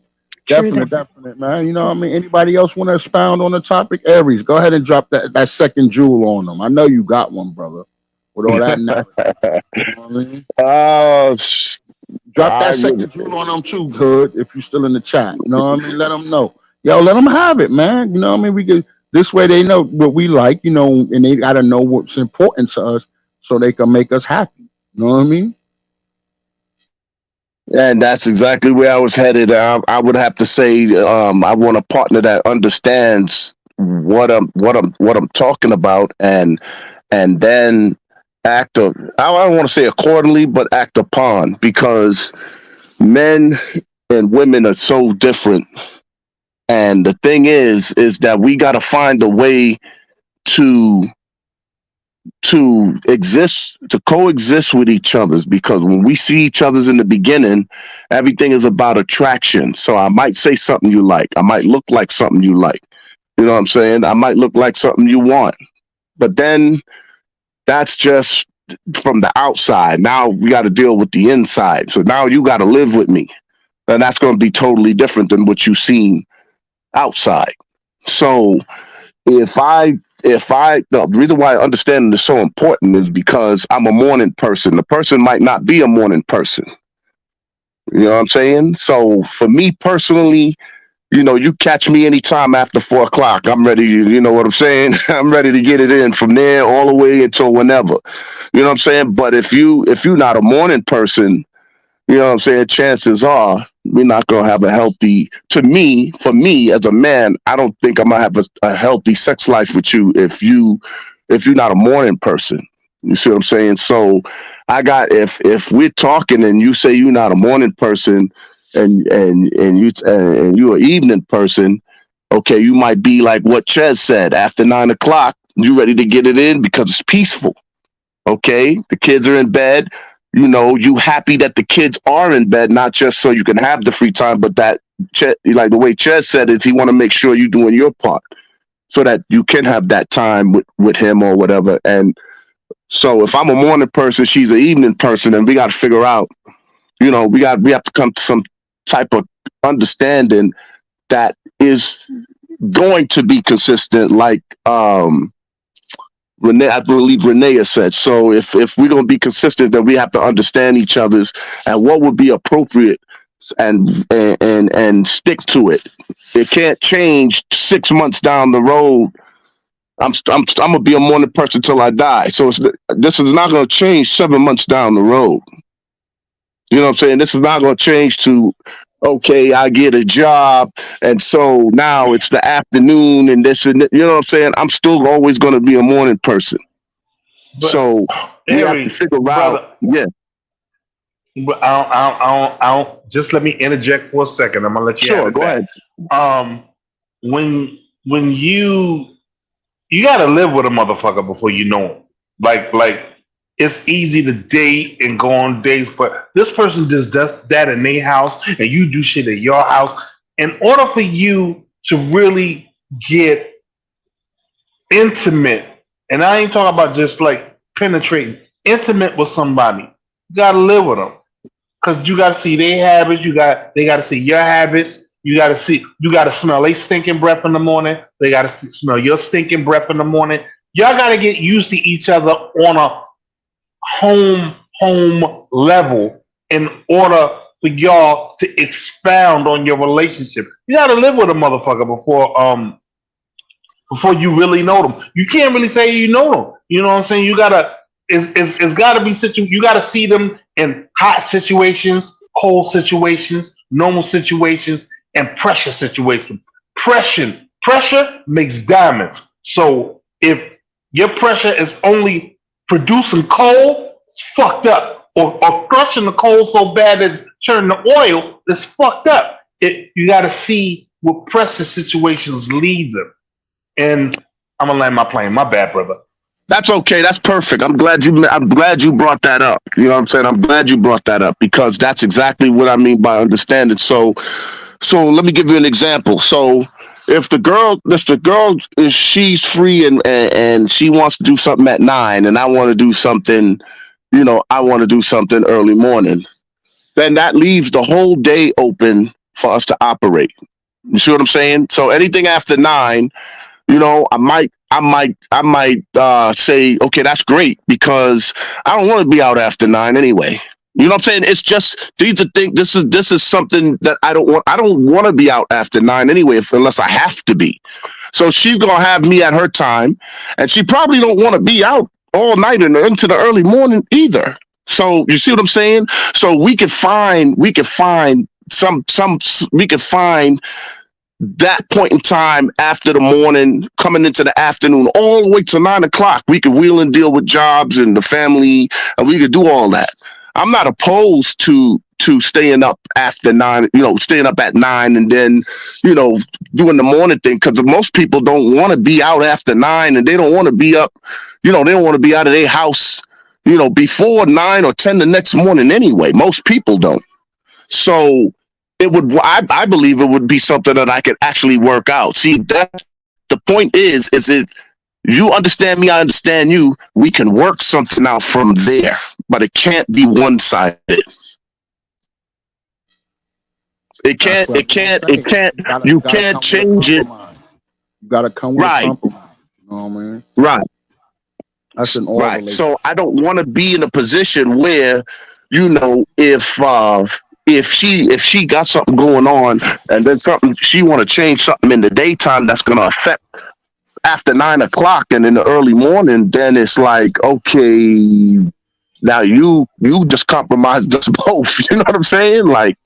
True that. Definite, definite, man. You know what I mean? Anybody else want to expound on the topic? Aries, go ahead and drop that second jewel on them. I know you got one, brother, with all that narrative. You know what I mean? uh, Drop I that would. second jewel on them too, good. If you're still in the chat, you know what I mean. Let them know, yo. Let them have it, man. You know what I mean. We could this way they know what we like, and they gotta know what's important to us, so they can make us happy. You know what I mean? And that's exactly where I was headed. I would have to say, I want a partner that understands what I'm talking about, and then I don't want to say accordingly, but act upon, because men and women are so different. And the thing is that we got to find a way to to coexist with each other's, because when we see each other's in the beginning, everything is about attraction. So I might say something you like, I might look like something you like, you know what I'm saying, I might look like something you want, but then that's just from the outside. Now we got to deal with the inside, so now you got to live with me, and that's going to be totally different than what you've seen outside. So if I the reason why understanding is so important is because I'm a morning person. The person might not be a morning person. You know what I'm saying? So for me personally, you catch me anytime after 4 o'clock. I'm ready. You know what I'm saying? I'm ready to get it in from there all the way until whenever. You know what I'm saying? But if you're not a morning person, you know what I'm saying, chances are we're not gonna have a healthy. To me, for me as a man, I don't think I'm gonna have a healthy sex life with you if you're not a morning person. You see what I'm saying? So I got if we're talking and you say you're not a morning person and you're an evening person, okay, you might be like what Ches said. After 9 o'clock, you ready to get it in because it's peaceful. Okay, the kids are in bed. You know, you happy that the kids are in bed, not just so you can have the free time, but that like the way Ches said it, he want to make sure you're doing your part so that you can have that time with him or whatever. And so if I'm a morning person, she's an evening person, and we got to figure out, you know, we have to come to some type of understanding that is going to be consistent, like Renee, I believe Renee has said. So if we're gonna be consistent, then we have to understand each other's and what would be appropriate and stick to it. It can't change 6 months down the road. I'm gonna be a morning person till I die. So this is not gonna change 7 months down the road. You know what I'm saying? This is not gonna change to okay, I get a job, and so now it's the afternoon and this and that. You know what I'm saying? I'm still always gonna be a morning person. But So we have to Harry, figure brother, out. Yeah, but I don't. Just let me interject for a second. I'm gonna let you have sure. it Go back. ahead. Um, when you gotta live with a motherfucker before you know him. Like it's easy to date and go on dates, but this person just does that in their house, and you do shit at your house. In order for you to really get intimate, and I ain't talking about just like penetrating, intimate with somebody, you gotta live with them because you gotta see their habits. They gotta see your habits. You gotta smell their stinking breath in the morning. They gotta smell your stinking breath in the morning. Y'all gotta get used to each other on a home level in order for y'all to expound on your relationship. You gotta live with a motherfucker before you really know them. You can't really say you know them. You know what I'm saying? You gotta it's gotta be you gotta see them in hot situations, cold situations, normal situations, and pressure situations. Pressure makes diamonds. So if your pressure is only producing coal, it's fucked up. Or crushing the coal so bad that it's turning to oil, it's fucked up. You gotta see what pressure situations lead them. And I'm gonna land my plane. My bad, brother. That's okay. That's perfect. I'm glad you brought that up. You know what I'm saying? I'm glad you brought that up because that's exactly what I mean by understanding. So let me give you an example. So if the girl is she's free and she wants to do something at 9 and I want to do something, you know, I want to do something early morning, then that leaves the whole day open for us to operate. You see what I'm saying? So anything after 9, you know, I might say, okay, that's great because I don't want to be out after 9 anyway. You know what I'm saying? It's just these are things. This is something that I don't want. I don't want to be out after 9 anyway, unless I have to be. So she's gonna have me at her time, and she probably don't want to be out all night and into the early morning either. So you see what I'm saying? So we could find that point in time after the morning, coming into the afternoon, all the way to 9 o'clock. We could wheel and deal with jobs and the family, and we could do all that. I'm not opposed to staying up after 9, you know, staying up at 9 and then, you know, doing the morning thing because most people don't want to be out after 9 and they don't want to be up, you know, they don't want to be out of their house, you know, before 9 or 10 the next morning anyway. Most people don't. So I believe it would be something that I could actually work out. See, that the point is it you understand me, I understand you. We can work something out from there, but it can't be one-sided. It can't. You can't change it. You gotta come with a Right, compromise. You know what I mean? right, That's in all right. relations. So I don't want to be in a position where, you know, if she got something going on and then something she want to change something in the daytime that's going to affect after 9 o'clock and in the early morning, then it's like, okay, now you just compromised us both. You know what I'm saying? Like,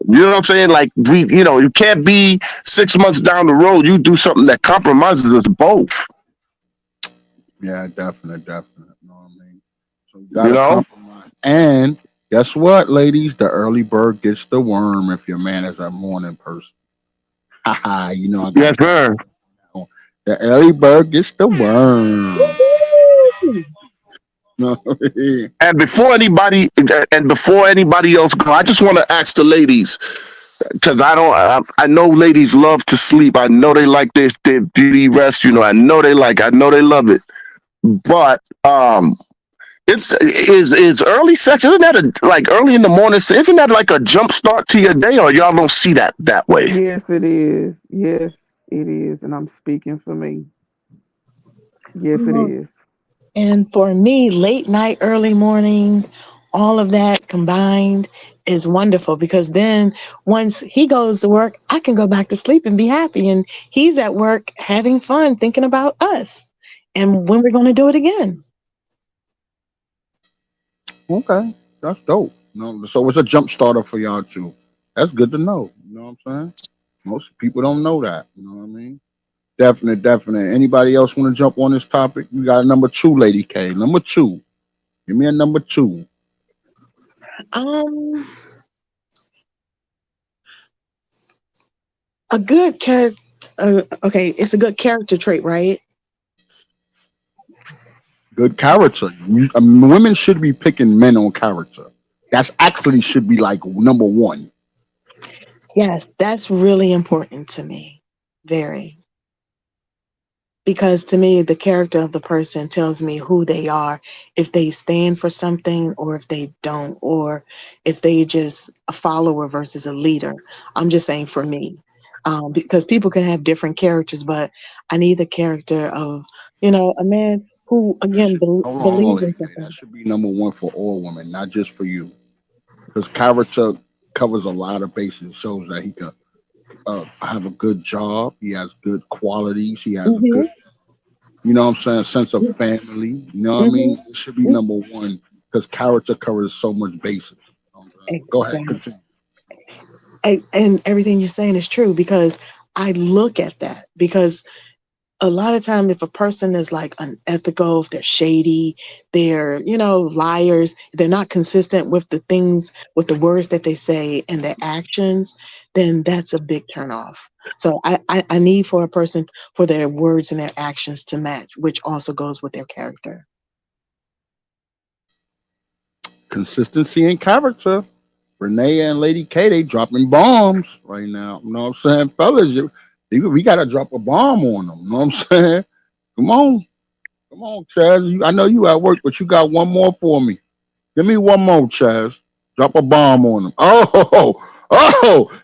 you know what I'm saying? Like, you can't be 6 months down the road, you do something that compromises us both. Yeah, definitely. You know what I mean? So you You gotta know? compromise. And guess what, ladies? The early bird gets the worm if your man is a morning person. Haha, you know I gotta Yes, cut sir. down. The early bird gets the worm. Woo-hoo! No, And before anybody else go, I just want to ask the ladies, because I know ladies love to sleep. I know they like their beauty rest. I know they love it. But is early sex, isn't that like early in the morning? Isn't that like a jump start to your day, or y'all don't see that way? Yes, it is. Yes, it is. And I'm speaking for me. Yes, it is. And for me, late night, early morning, all of that combined is wonderful because then once he goes to work, I can go back to sleep and be happy. And he's at work having fun, thinking about us and when we're going to do it again. okay, that's dope. No, so it's a jump starter for y'all too. That's good to know. You know what I'm saying? Most people don't know that. You know what I mean? Definitely. Anybody else want to jump on this topic? We got number two, Lady K. Number two. Give me a number two. Um, a good character. Okay, it's a good character trait, right? Good character. Women should be picking men on character. That's actually should be like number one. Yes, that's really important to me. Very. Because to me, the character of the person tells me who they are, if they stand for something or if they don't, or if they just a follower versus a leader. I'm just saying for me, because people can have different characters, but I need the character of, a man who, again, Hold on, believes in Lady K. That something. should be number one for all women, not just for you. Because character covers a lot of bases. Shows that he can have a good job. He has good qualities. He has a good, Hmm. what I'm saying, sense of family. You know what I mean? Hmm. It should be number one because character covers so much bases. You know what I'm saying? Go ahead, Exactly. continue. And everything you're saying is true because I look at that because a lot of time if a person is like unethical, if they're shady, they're liars, they're not consistent with the things, with the words that they say and their actions, then that's a big turn off. So I need for a person for their words and their actions to match, which also goes with their character. Consistency and character. Renee and Lady K, they dropping bombs right now. You know what I'm saying? Fellas, we got to drop a bomb on them. You know what I'm saying? Come on. Come on, Chaz. I know you at work, but you got one more for me. Give me one more, Chaz. Drop a bomb on them.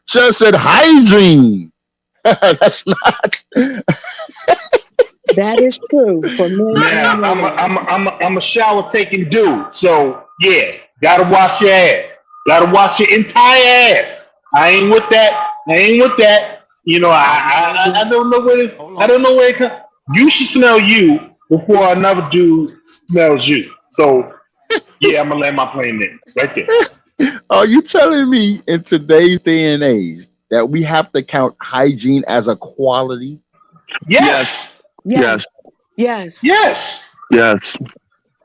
Chaz said hygiene. That's not. That is true for men Yeah, and I'm a, women. I'm a, I'm a, I'm a shower taking dude. So yeah, gotta wash your ass. Gotta wash your entire ass. I ain't with that. I ain't with that. I don't know where this. Hold I on. don't know where it comes. You should smell you before another dude smells you. So yeah, I'm gonna land my plane there, right there. Are you telling me in today's day and age that we have to count hygiene as a quality? Yes, Yes, Yes, yes, yes, yes. yes.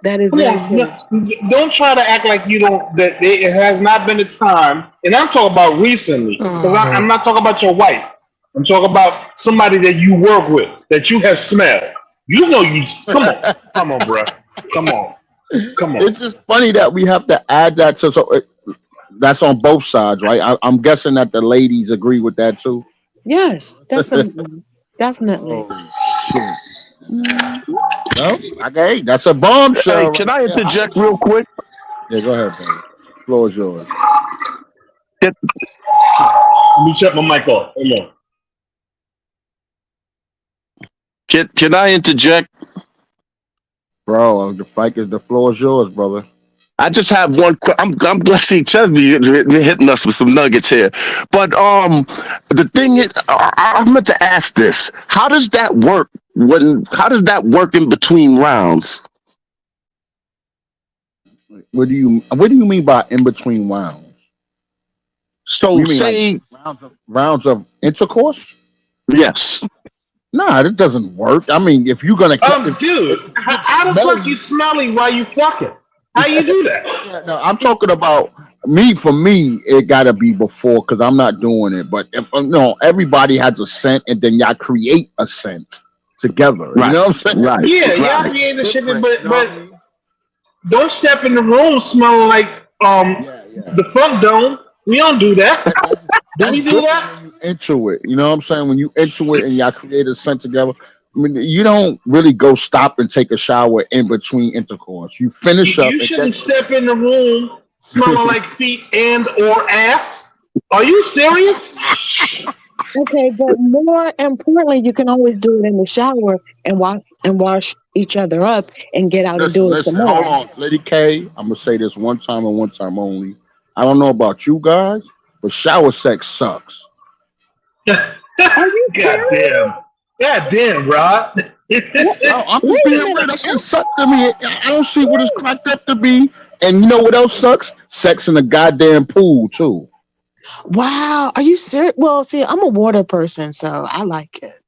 that is Come very on, true. don't try to act like you don't. It has not been a time, and I'm talking about recently, because I'm not talking about your wife. I'm talking about somebody that you work with that you have smelled. You know, you come on, bro, come on, come on. It's just funny that we have to add that to that's on both sides, right? I'm guessing that the ladies agree with that too. Yes, definitely. Definitely. Oh shit! Mhm. Well, okay, that's a Hey, bombshell can right I there. interject real Hygiene. quick? Yeah, go ahead, baby. Floor is yours, Can, Let me check my mic off. Hold on. can I interject? bro. The floor is yours, brother. I just have one. I'm glad see Chesby hitting us with some nuggets here. But the thing is, I meant to ask this: how does that work How does that work in between rounds? What do you mean by in between rounds? So You mean like say rounds of intercourse? yes. Nah, that doesn't work. I mean, if you're gonna if Dude, you get how the fuck you smelly, smelly while you fucking? How you do that? yeah, no, I'm talking about me. For me, it gotta be before because I'm not doing it. But if no, everybody has a scent, and then y'all create a scent together. You Right. know what I'm saying? Right. Yeah, y'all Right. create the shit, Different. You know what I but mean? don't step in the room smelling like Yeah, yeah. the front dome. We don't do that. That's Do that's we do different that? when you into it. You know what I'm saying? When you into it and y'all create a scent together. I mean, you don't really go stop and take a shower in between intercourse. You finish up You and then shouldn't step in the room smelling like feet and or ass. Are you serious? Okay, but more importantly, you can always do it in the shower and wash each other up and get out and listen, do it some listen. Hold more. on, Lady K. I'm gonna say this one time and one time only. I don't know about you guys, but shower sex sucks. Are you God serious? damn. God damn, Rod. What? No, I'm just Wait a being real. minute. That shit sucks to me. I don't see what it's cracked up to be. And you know what else sucks? Sex in the goddamn pool too. Wow, are you serious? Well, see, I'm a water person, so I like it.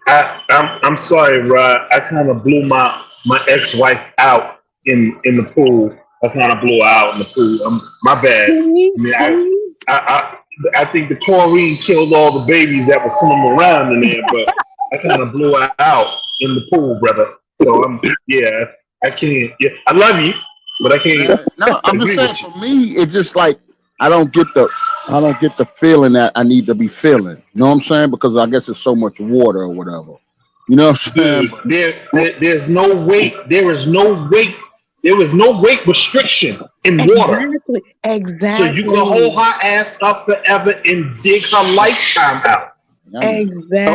I'm sorry, Rod. I kind of blew my ex-wife out in the pool. I kind of blew her out in the pool. My bad. See, I mean, see? I I think the chlorine killed all the babies that were swimming around in there, but I kind of blew her out in the pool, brother. So yeah, I can't. Yeah, I love you, but I can't No, I'm just agree saying with you. for me, it's just like I don't get the I don't get the feeling that I need to be feeling. You know what I'm saying? Because I guess it's so much water or whatever. You know what I'm saying? Dude, there's no weight. There is no weight. There is no weight restriction in water. Exactly, So you can hold exactly, her ass up forever and dig her lifetime out. I mean, The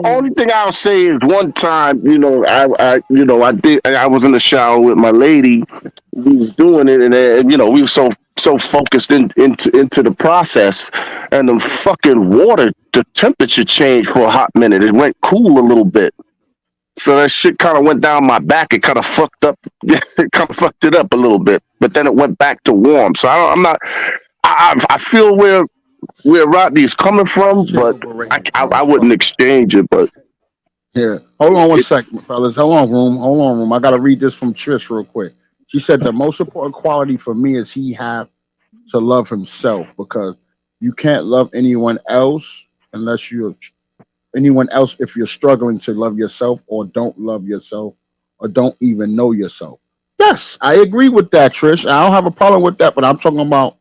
only exactly. thing I'll say is one time, I was in the shower with my lady. We was doing it, and we were so focused into the process, and the fucking water, the temperature changed for a hot minute. It went cool a little bit, so that shit kind of went down my back. It kind of fucked up, it kind of fucked it up a little bit. But then it went back to warm. So I'm not. I feel where Rodney's coming from, shit but overrated, I bro. wouldn't exchange it. But Here, hold on one it, second, fellas. Hold on, room. I gotta read this from Trish real quick. She said the most important quality for me is he have to love himself because you can't love unless you're anyone else if you're struggling to love yourself or don't love yourself or don't even know yourself. Yes, I agree with that, Trish. I don't have a problem with that, but I'm talking about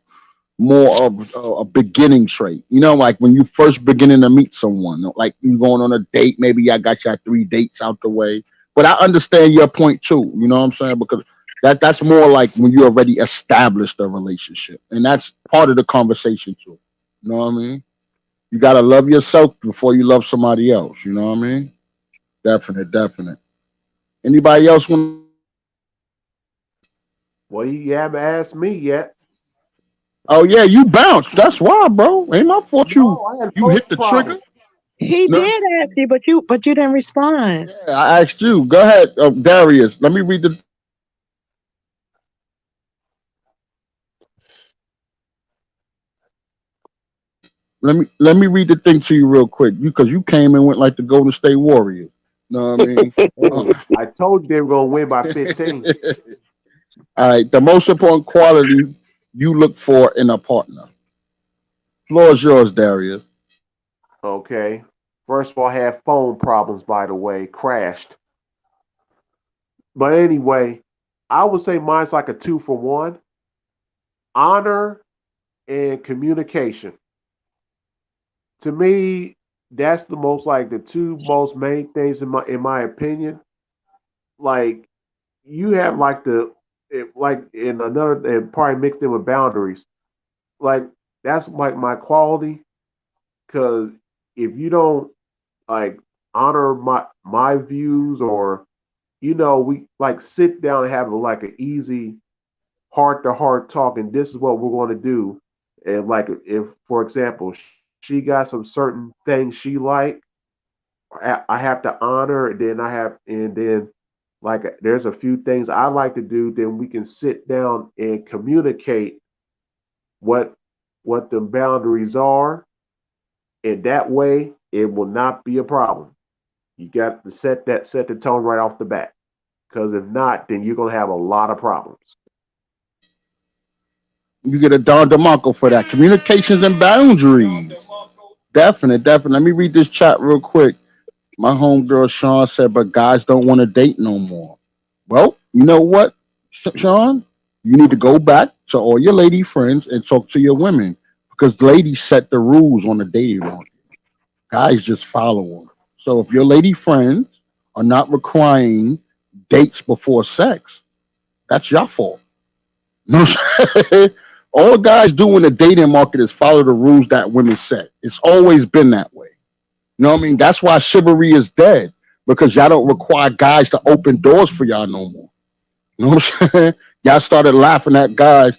more of a beginning trait. You know, like when you first beginning to meet someone, like you going on a date, maybe I got your 3 dates out the way. But I understand your point too. You know what I'm saying? Because that's more like when you already established a relationship, and that's part of the conversation too. You know what I mean? You gotta love yourself before you love somebody else. You know what I mean? Definite, definite. Anybody else want? Well, you haven't asked me yet. Oh yeah, you bounced. That's why, bro. Ain't my fault. You No, I had you phone hit the trigger. problems. He No, did ask you, but you didn't respond. yeah, I asked you. Go ahead, Darius. Let me read the. Let me read the thing to you real quick. You because you came and went like the Golden State Warriors. Know what I mean? Uh, Hey, I told you they were gonna win by 15. all right. The most important quality you look for in a partner. Floor is yours, Darius. Okay. First of all, I had phone problems, by the way, crashed. But anyway, I would say mine's like a 2 for 1. Honor and communication. To me, that's the most like the two most main things in my opinion. Like you have like like in another and probably mixed in with boundaries. Like that's like my quality because if you don't like honor my views or we like sit down and have like an easy heart to heart talk and this is what we're going to do and like if for example she got some certain things she like I have to honor, and then like there's a few things I like to do. Then we can sit down and communicate what the boundaries are, and that way it will not be a problem. You got to set the tone right off the bat, because if not, then you're gonna have a lot of problems. You get a Don DeMarco for that. Communications and boundaries. Definite, definite. Let me read this chat real quick. My homegirl Sean said, but guys don't want to date no more. Well, you know what, Sean? You need to go back to all your lady friends and talk to your women because ladies set the rules on the dating market. Guys just follow them. So if your lady friends are not requiring dates before sex, that's your fault. No, all guys do in the dating market is follow the rules that women set. It's always been that way. You know what I mean? That's why chivalry is dead because y'all don't require guys to open doors for y'all no more. You know what I'm saying? Y'all started laughing at guys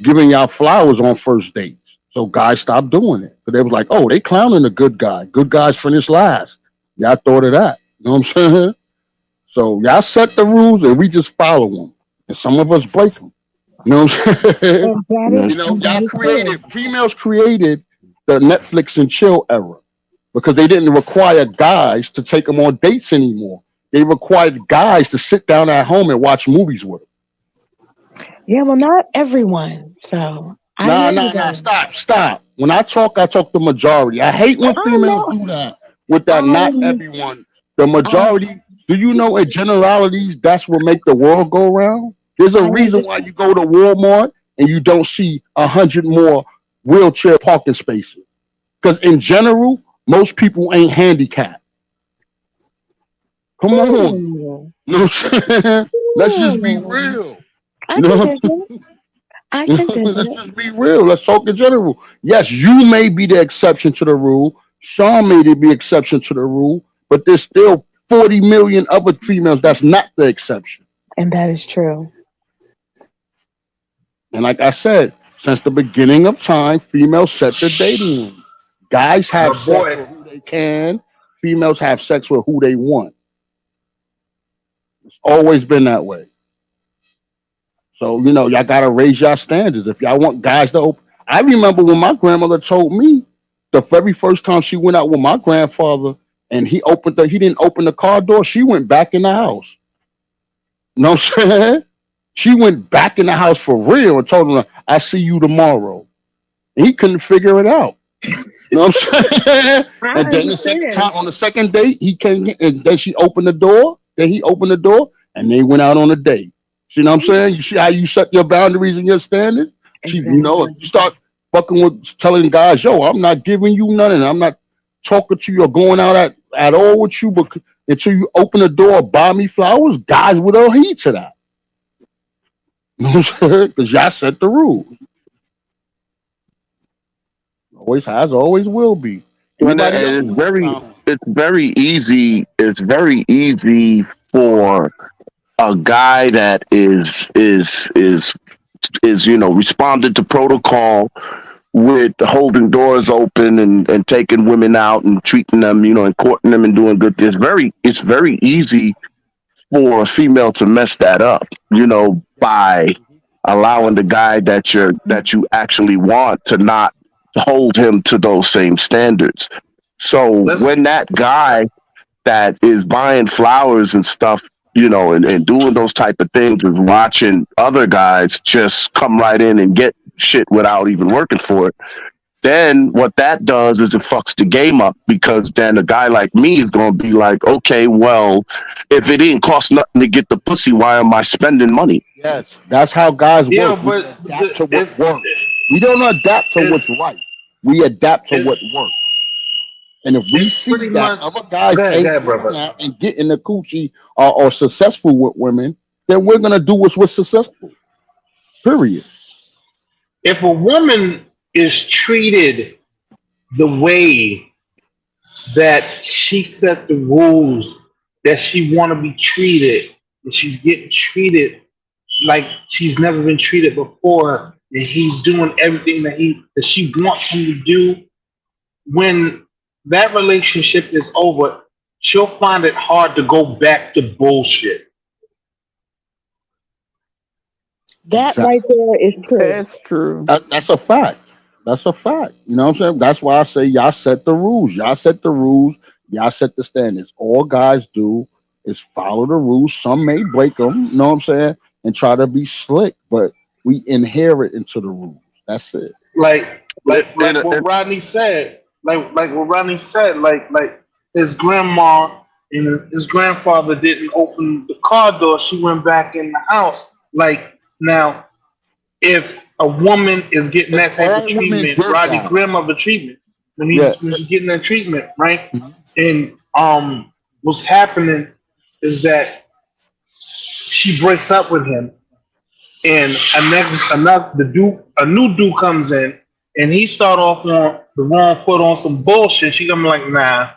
giving y'all flowers on first dates. So guys stopped doing it. But they was like, oh, they clowning a good guy. Good guys finish last. Y'all thought of that. You know what I'm saying? So y'all set the rules and we just follow them. And some of us break them. You know what I'm saying? You know, y'all created, females created the Netflix and chill era because they didn't require guys to take them on dates anymore. They required guys to sit down at home and watch movies with them. Yeah, well, not everyone. So Nah. Stop. When I talk the majority. I hate when females do that with that. Not everyone. The majority. Do you know in generalities that's what make the world go round? There's a reason why you go to Walmart and you don't see 100 more wheelchair parking spaces. Because in general, most people ain't handicapped. Come on. No, let's just be real. I can take Let's it. just be real. Let's talk in general. Yes, you may be the exception to the rule. Sean may be the exception to the rule, but there's still 40 million other females that's not the exception. And that is true. And like I said, since the beginning of time, females set the dating room. Guys have My sex boy, with who they can. Females have sex with who they want. It's always been that way. So, you know, y'all gotta raise your standards. If y'all want guys to open. I remember when my grandmother told me the very first time she went out with my grandfather and he didn't open the car door, she went back in the house. You know what I'm saying? She went back in the house for real and told him, I see you tomorrow. And he couldn't figure it out. You know what I'm saying? And then on the second date, he came and then she opened the door. Then he opened the door and they went out on a date. See what I'm saying? You see how you set your boundaries and your standards? You know, if you start fucking with telling guys, yo, I'm not giving you nothing. I'm not talking to you or going out at all with you, but until you open the door, buy me flowers, guys will heed to that. You know what I'm saying? Because y'all set the rules. Always has, always will be. Anybody else? It's very easy. It's very easy for a guy that is responded to protocol with holding doors open and taking women out and treating them, and courting them and doing good. It's very easy for a female to mess that up, by allowing the guy that you actually want to not hold him to those same standards. So when that guy that is buying flowers and stuff, and doing those type of things is watching other guys just come right in and get shit without even working for it, then what that does is it fucks the game up, because then a guy like me is going to be like, okay, well, if it didn't cost nothing to get the pussy, why am I spending money? Yes, that's how guys work. yeah, We but adapt to what works. We don't adapt to what's right. We adapt to what works. And if we see pretty that much. other guys Go ahead, ain't doing brother. that and getting the coochie or successful with women, then we're gonna do what's successful. Period. If a woman is treated the way that she set the rules that she want to be treated, and she's getting treated like she's never been treated before, and he's doing everything that she wants him to do, when that relationship is over, she'll find it hard to go back to bullshit. That Exactly. right there is true. That's true. That's a fact. That's a fact. You know what I'm saying? That's why I say y'all set the rules. Y'all set the rules. Y'all set the standards. All guys do is follow the rules. Some may break them. You know what I'm saying? And try to be slick, but we inherit into the rules. That's it. Like what Rodney said. Like what Rodney said. Like his grandma and his grandfather didn't open the car door. She went back in the house. Like now, if a woman is getting If that type of all women treatment, did Rodney that, grandmother treatment, yeah. when he's getting that treatment, right? Mhm. And what's happening is that she breaks up with him, and a new dude comes in, and he start off on the wrong foot on some bullshit. She gonna be like, nah,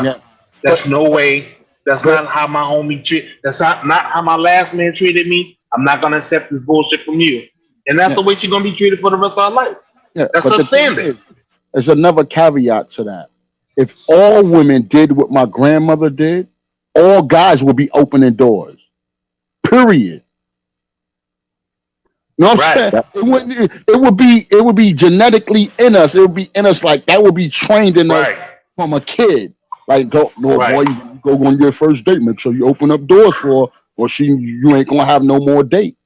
Yeah. that's But no way. That's but not how my homie treat. That's not how my last man treated me. I'm not gonna accept this bullshit from you, and that's yeah, the way she's gonna be treated for the rest of her life. yeah. That's But her the thing standard. is, there's another caveat to that. If all women did what my grandmother did, all guys would be opening doors. Period. You know what I'm Right, saying? It would be genetically in us. It would be in us like that would be trained in us right, from a kid. Like don't no boy, right, you go on your first date, make sure you open up doors for her, or you ain't gonna have no more date.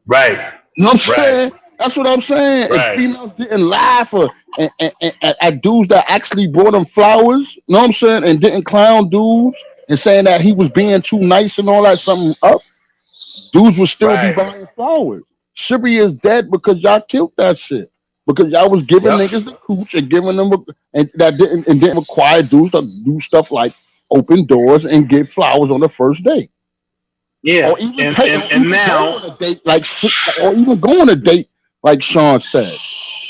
right, You know what I'm right, saying? That's what I'm saying. If right, females didn't laugh or at dudes that actually brought them flowers, you know what I'm saying, and didn't clown dudes and saying that he was being too nice and all that, something up, dudes would still be right. buying flowers. Shibby is dead because y'all killed that shit. Because y'all was giving Yep. niggas the cooch and giving them and that didn't require dudes to do stuff like open doors and give flowers on the first date. Yeah, Or even and pay and or and even go now, on a date or even go on a date like Sean said.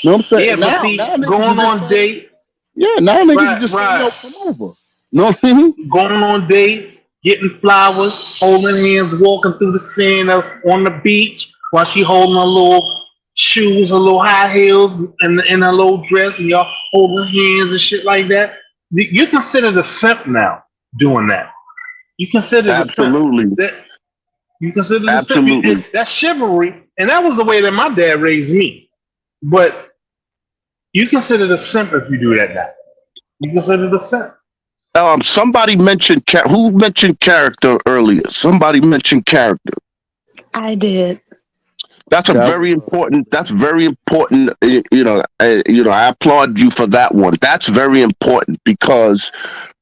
You know what I'm saying? yeah, And but now see, niggas going is just on saying, date, yeah, now niggas right, just saying, yo, right. come over. You know what I mean? Going on dates, getting flowers, holding hands, walking through the sand on the beach while she holding her little shoes, her little high heels, and her little dress, and y'all holding hands and shit like that. You consider the simp now doing that. You consider the simp Absolutely. that you consider the simp. Absolutely. That's chivalry, and that was the way that my dad raised me. But you consider the simp if you do that now. You consider the simp. Somebody mentioned who mentioned character earlier. Somebody mentioned character. I did. That's a That was very important. That's very important. I applaud you for that one. That's very important because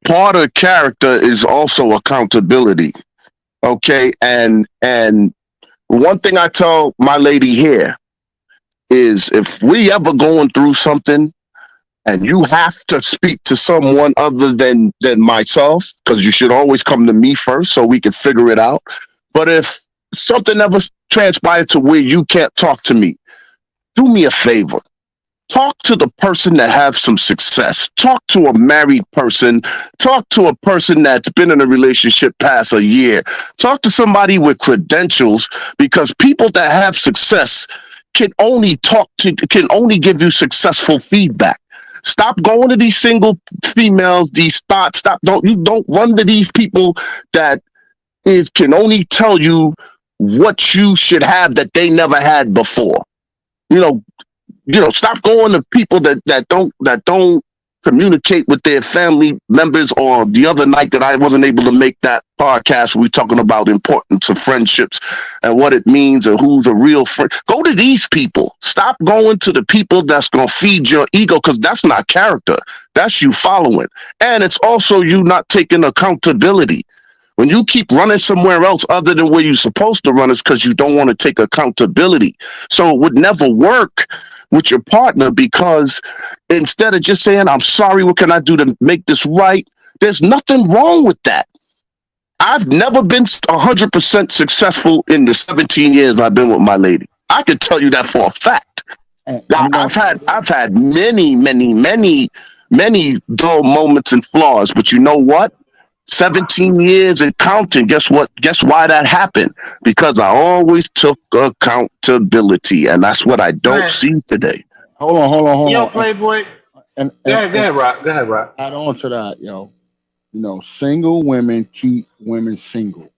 part of character is also accountability. Okay, and one thing I tell my lady here is if we ever going through something and you have to speak to someone other than myself, because you should always come to me first so we can figure it out. But if something ever transpired to where you can't talk to me, do me a favor. Talk to the person that have some success. Talk to a married person. Talk to a person that's been in a relationship past a year. Talk to somebody with credentials because people that have success can only give you successful feedback. Stop going to these single females, these thoughts. Don't run to these people that can only tell you what you should have that they never had before. You know, stop going to people that don't communicate with their family members. Or the other night that I wasn't able to make that podcast, we talking about importance of friendships and what it means and who's a real friend. Go to these people. Stop going to the people that's gonna feed your ego, because that's not character. That's you following, and it's also you not taking accountability. When you keep running somewhere else other than where you're supposed to run, it's because you don't want to take accountability. So it would never work with your partner, because instead of just saying, I'm sorry, what can I do to make this right? There's nothing wrong with that. I've never been 100% successful in the 17 years I've been with my lady. I can tell you that for a fact. and Now, I'm gonna say this. I've had many, many, many, many dull moments and flaws, but you know what? 17 years and counting. Guess what? Guess why that happened? Because I always took accountability, and that's what I don't Man, see today. Hold on, hold on, hold yo, on. Playboy. and Rock. Go ahead, Rock. add on to that, single women keep women single.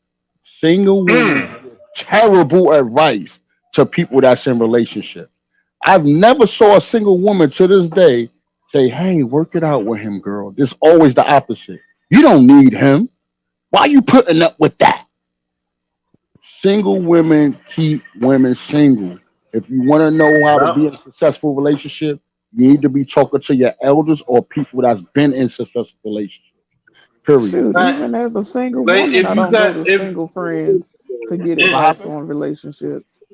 Single women Mm. give terrible advice to people that's in relationship. I've never saw a single woman to this day say, "Hey, work it out with him, girl." It's always the opposite. You don't need him. Why you putting up with that? Single women keep women single. If you want to know how to Well, be in a successful relationship, you need to be talking to your elders or people that's been in successful relationships. Period. Shoot, like, even as a single like woman, if I you don't go got to if single friends to get What it, advice happened? on relationships.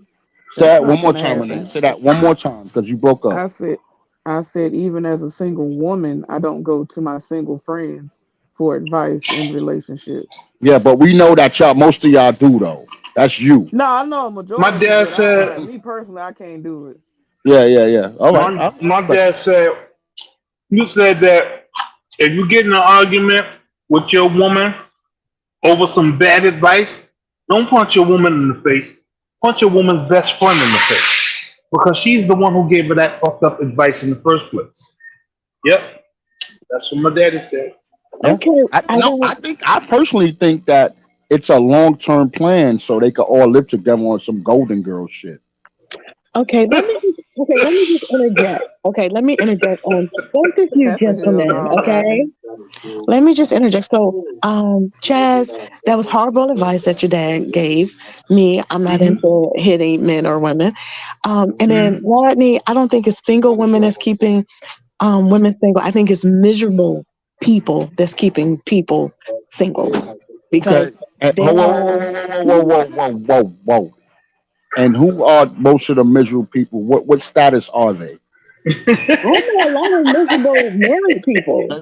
Say That's that one not more gonna time, Renee. happen. Say that one more time because you broke up. I said, I said, even as a single woman, I don't go to my single friends for advice in relationships. Yeah, but we know that most of y'all do though. That's you. No, I know a my majority, dad but said me personally, I can't do it. Yeah, yeah, yeah. All right. my I my respect dad said you said that if you get in an argument with your woman over some bad advice, don't punch your woman in the face. Punch your woman's best friend in the face because she's the one who gave her that fucked up advice in the first place. Yep, that's what my daddy said. Yeah. Okay, I I no, don't. I personally think that it's a long term plan so they could all live together on some golden girl shit. Okay, let me just interject. Okay, let me interject on both of you That's a hell gentlemen. no, Okay, Rodney. let me just interject. So, Chaz, that was horrible advice that your dad gave me. I'm not Hmm. into hitting men or women. And then Hmm. Rodney, I don't think it's single women that's keeping women single. I think it's miserable people that's keeping people single because Okay. And, they whoa, whoa, are. whoa, whoa, whoa, whoa, whoa, whoa, whoa, whoa. And who are most of the miserable people? What status are they? I know a lot of miserable married people.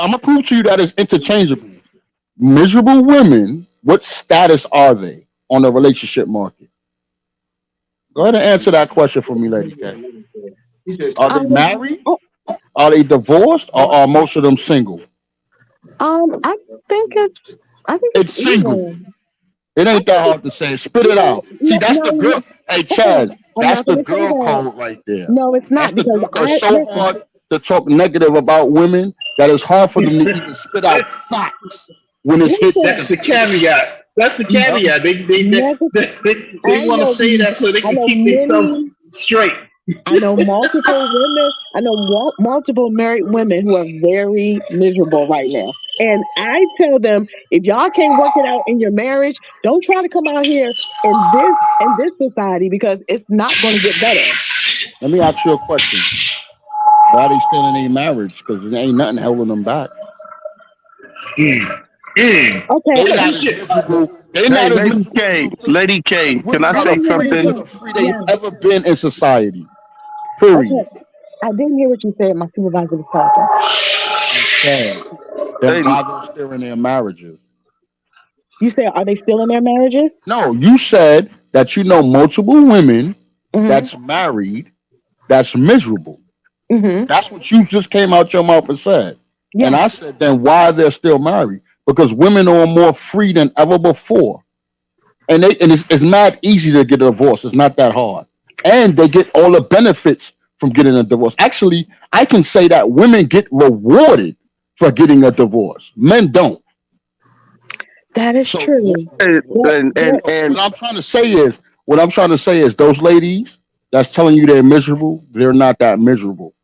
I'm gonna prove to you that it's interchangeable. Miserable women, what status are they on the relationship market? Go ahead and answer that question for me, Lady K. Are they Um, married? Are they divorced? Or are most of them single? I think it's I think it's It's single. even. It I ain't that think it's hard to say. Spit it no, out. See, no, that's no, the no. girl. Hey, Okay, Chaz, I'm that's not the gonna say girl that. code right there. No, it's That's not the because girl code. I It's so listen. hard to talk negative about women that it's hard for them to even spit out facts when it's hit That's Listen, them. the caveat. That's the Yep. caveat. negative. They I want to know, say that so they I can know keep themselves many. straight. I know multiple women. I know multiple married women who are very miserable right now. And I tell them, if y'all can't work it out in your marriage, don't try to come out here in this society because it's not going to get better. Let me ask you a question. Why they still in a marriage? Because there ain't nothing holding them back. Mm. Mm. Okay, They Touchy not as shit. miserable. They Hey, not as miserable as you think. Lady K, can Women I I are say the didn't hear what you freest of something? the said. free they've Yeah. ever been in society. Period. Okay. I didn't hear what you said. My supervisor was talking. I said, then Hey, why they're still in their marriages? You said, are they still in their marriages? No, you said that you know multiple women Mm-hmm. that's married that's miserable. Mm-hmm. That's what you just came out your mouth and said. And Yeah. I said, then why they're still married? Because women are more free than ever before. And it's mad easy to get a divorce. It's not that hard. And they get all the benefits from getting a divorce. Actually, I can say that women get rewarded for getting a divorce. Men don't. That is So true. and But and and, but and what I'm trying to say is those ladies that's telling you they're miserable, they're not that miserable.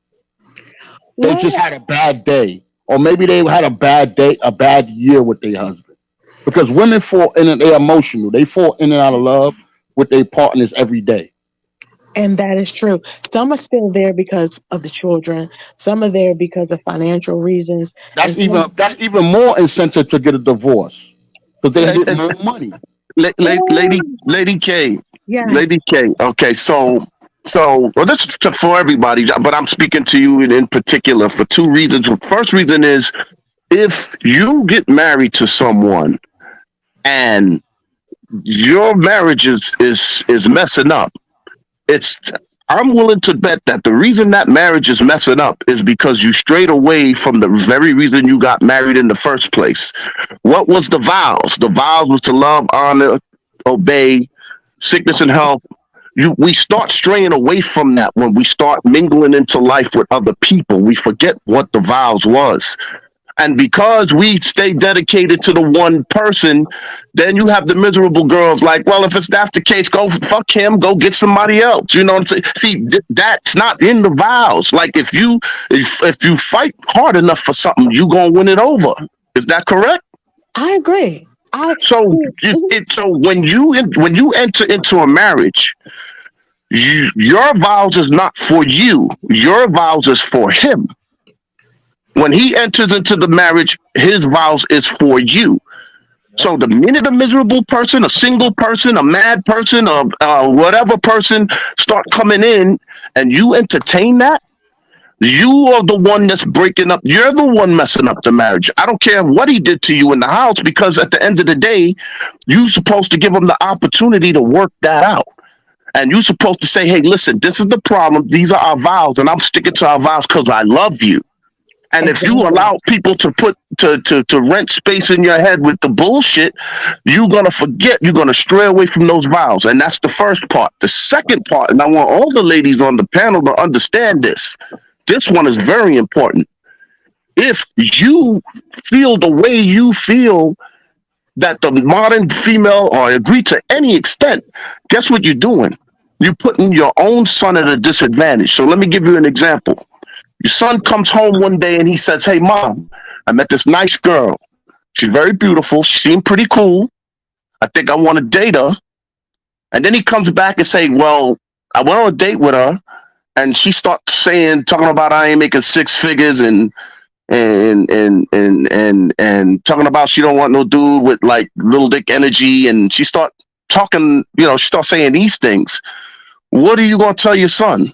They just well, had a bad day. Or maybe they had a bad day, a bad year with their husband. Because women fall in and they're emotional. They fall in and out of love with their partners every day. and that is true. Some are still there because of the children. Some are there because of financial reasons, That's and some. even more incentive to get a divorce. Because they get more money. Oh, Lady K, yes. Lady K. Okay, well, this is for everybody, but I'm speaking to you in particular for two reasons. The first reason is if you get married to someone and your marriage is messing up, it's I'm willing to bet that the reason that marriage is messing up is because you strayed away from the very reason you got married in the first place. What was the vows? The vows was to love, honor, obey, sickness and health. we start straying away from that when we start mingling into life with other people. We forget what the vows was. And because we stay dedicated to the one person, then you have the miserable girls like, well, if that's the case, go fuck him, go get somebody else. You know what I'm saying? See, that's not in the vows. Like if you fight hard enough for something, you gonna win it over. Is that correct? I agree. So, so when you enter into a marriage, your vows is not for you. Your vows is for him. When he enters into the marriage, his vows is for you. So the minute a miserable person, a single person, a mad person, whatever person start coming in, and you entertain that, you are the one that's breaking up. You're the one messing up the marriage. I don't care what he did to you in the house, because at the end of the day, you're supposed to give him the opportunity to work that out. And you're supposed to say, hey, listen, this is the problem. These are our vows, and I'm sticking to our vows because I love you. And if you allow people to put to rent space in your head with the bullshit, you're gonna forget. You're gonna stray away from those vows, and that's the first part. The second part, and I want all the ladies on the panel to understand this. This one is very important. If you feel the way you feel that the modern female, or agree to any extent, guess what you're doing? You're putting your own son at a disadvantage. So let me give you an example. Your son comes home one day and he says, hey, Mom, I met this nice girl. She's very beautiful. She seemed pretty cool. I think I want to date her. And then he comes back and say, well, I went on a date with her, and she starts talking about I ain't making six figures and talking about she don't want no dude with like little dick energy. And she start talking, she starts saying these things. What are you going to tell your son?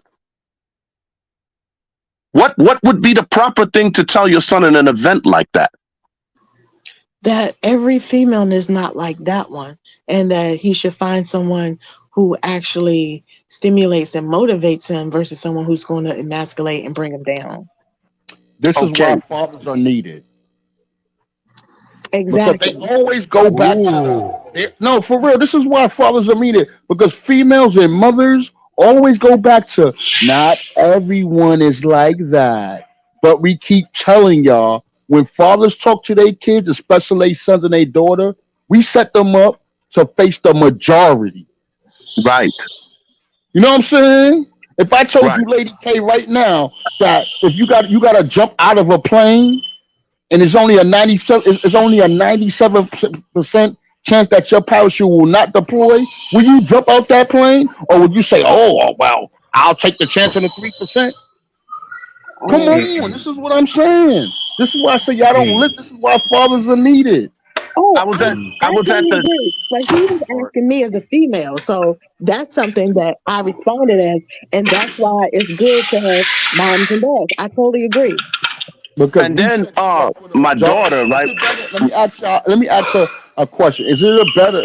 What would be the proper thing to tell your son in an event like that? That every female is not like that one, and that he should find someone who actually stimulates and motivates him versus someone who's going to emasculate and bring him down. This is why fathers are needed. Exactly. Because they always go back to no, for real. This is why fathers are needed, because females and mothers always go back to not everyone is like that. But we keep telling y'all, when fathers talk to their kids, especially their sons and their daughter, we set them up to face the majority. Right. You know what I'm saying? If I told you, Lady K, right now, that if you got to jump out of a plane, and it's only a 97% chance that your parachute will not deploy, will you jump out that plane, or would you say, "Oh, well, I'll take the chance on the 3%"? Come on, this is what I'm saying. This is why I say y'all don't live. This is why fathers are needed. I was at the. Like, he was asking me as a female, so that's something that I responded as, and that's why it's good to have moms and dads. I totally agree. Because and then my daughter, right? Let me ask her a question. Is it better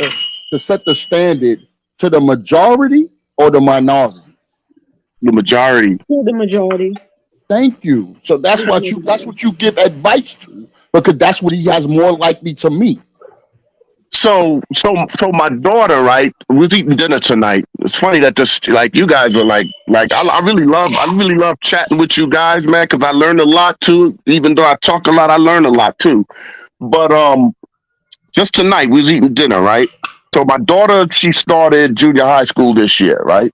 to set the standard to the majority or the minority? The majority. To the majority. Thank you. So that's what you give advice to, because that's what he has more likely to meet. So my daughter, right? We was eating dinner tonight. It's funny that this, like, you guys are like I really love chatting with you guys, man, because I learned a lot too. Even though I talk a lot, I learn a lot too. But just tonight we was eating dinner, right? So my daughter, she started junior high school this year, right?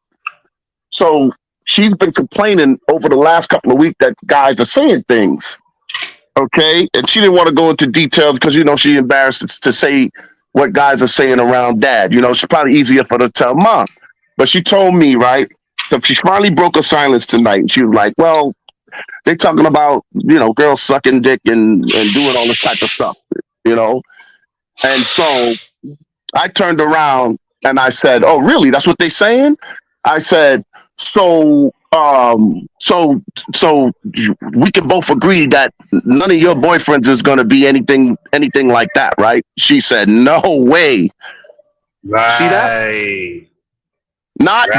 So she's been complaining over the last couple of weeks that guys are saying things, okay? And she didn't want to go into details because she's embarrassed to say what guys are saying around dad. It's probably easier for her to tell mom. But she told me, right? So she finally broke her silence tonight. She was like, well, they talking about, girls sucking dick and doing all this type of stuff, And so I turned around and I said, oh, really? That's what they saying? I said, so we can both agree that none of your boyfriends is going to be anything like that, right? She said, no way. Right. See that? Not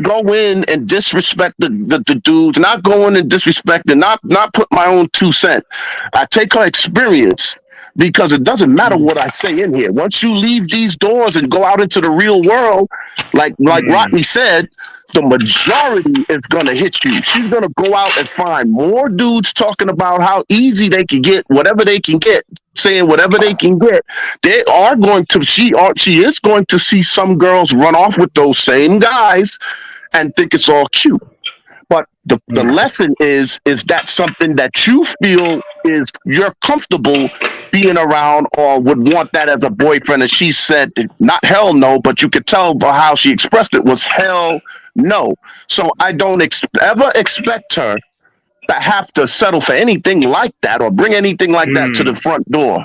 go in and disrespect the dudes, not go in and disrespect and not put my own 2 cents. I take her experience, because it doesn't matter what I say in here. Once you leave these doors and go out into the real world, like Rodney said, the majority is gonna hit you. She's gonna go out and find more dudes talking about how easy they can get whatever they can get, saying whatever they can get. They are going to she is going to see some girls run off with those same guys and think it's all cute. But the lesson is that something that you feel is you're comfortable being around or would want that as a boyfriend? And she said, not hell no, but you could tell by how she expressed it was hell no. So I don't ever expect her to have to settle for anything like that or bring anything like that to the front door.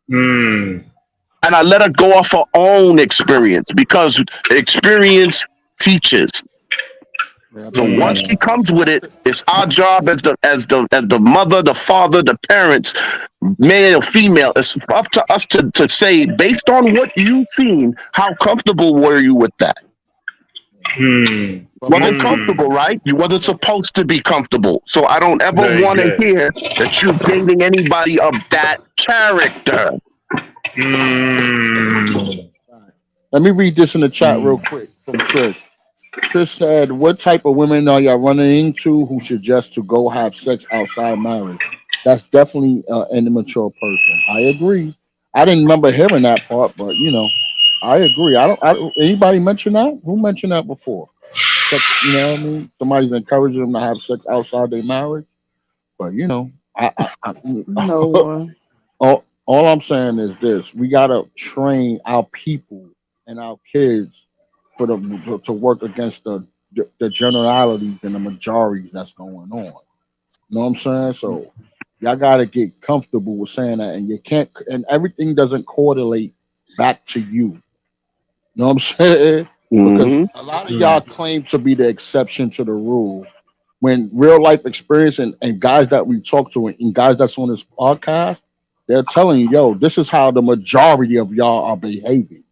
And I let her go off her own experience because experience teaches. So once she comes with it, it's our job as the mother, the father, the parents, male or female. It's up to us to say, based on what you've seen, how comfortable were you with that? Wasn't comfortable, right? You wasn't supposed to be comfortable. So I don't ever want to hear that you're dating anybody of that character. Let me read this in the chat real quick from Trish. Trish said, what type of women are y'all running into who suggest to go have sex outside marriage? That's definitely an immature person. I agree. I didn't remember hearing that part, but I agree. Anybody mention that? Who mentioned that before? Sex, you know what I mean? Somebody's encouraging them to have sex outside their marriage. But No one. all I'm saying is this: we gotta train our people and our kids to work against the generalities and the majorities that's going on. You know what I'm saying? So y'all gotta get comfortable with saying that, and you can't, and everything doesn't correlate back to you. You know what I'm saying? Because a lot of y'all claim to be the exception to the rule, when real life experience and guys that we talk to and guys that's on this podcast, they're telling you, yo, this is how the majority of y'all are behaving.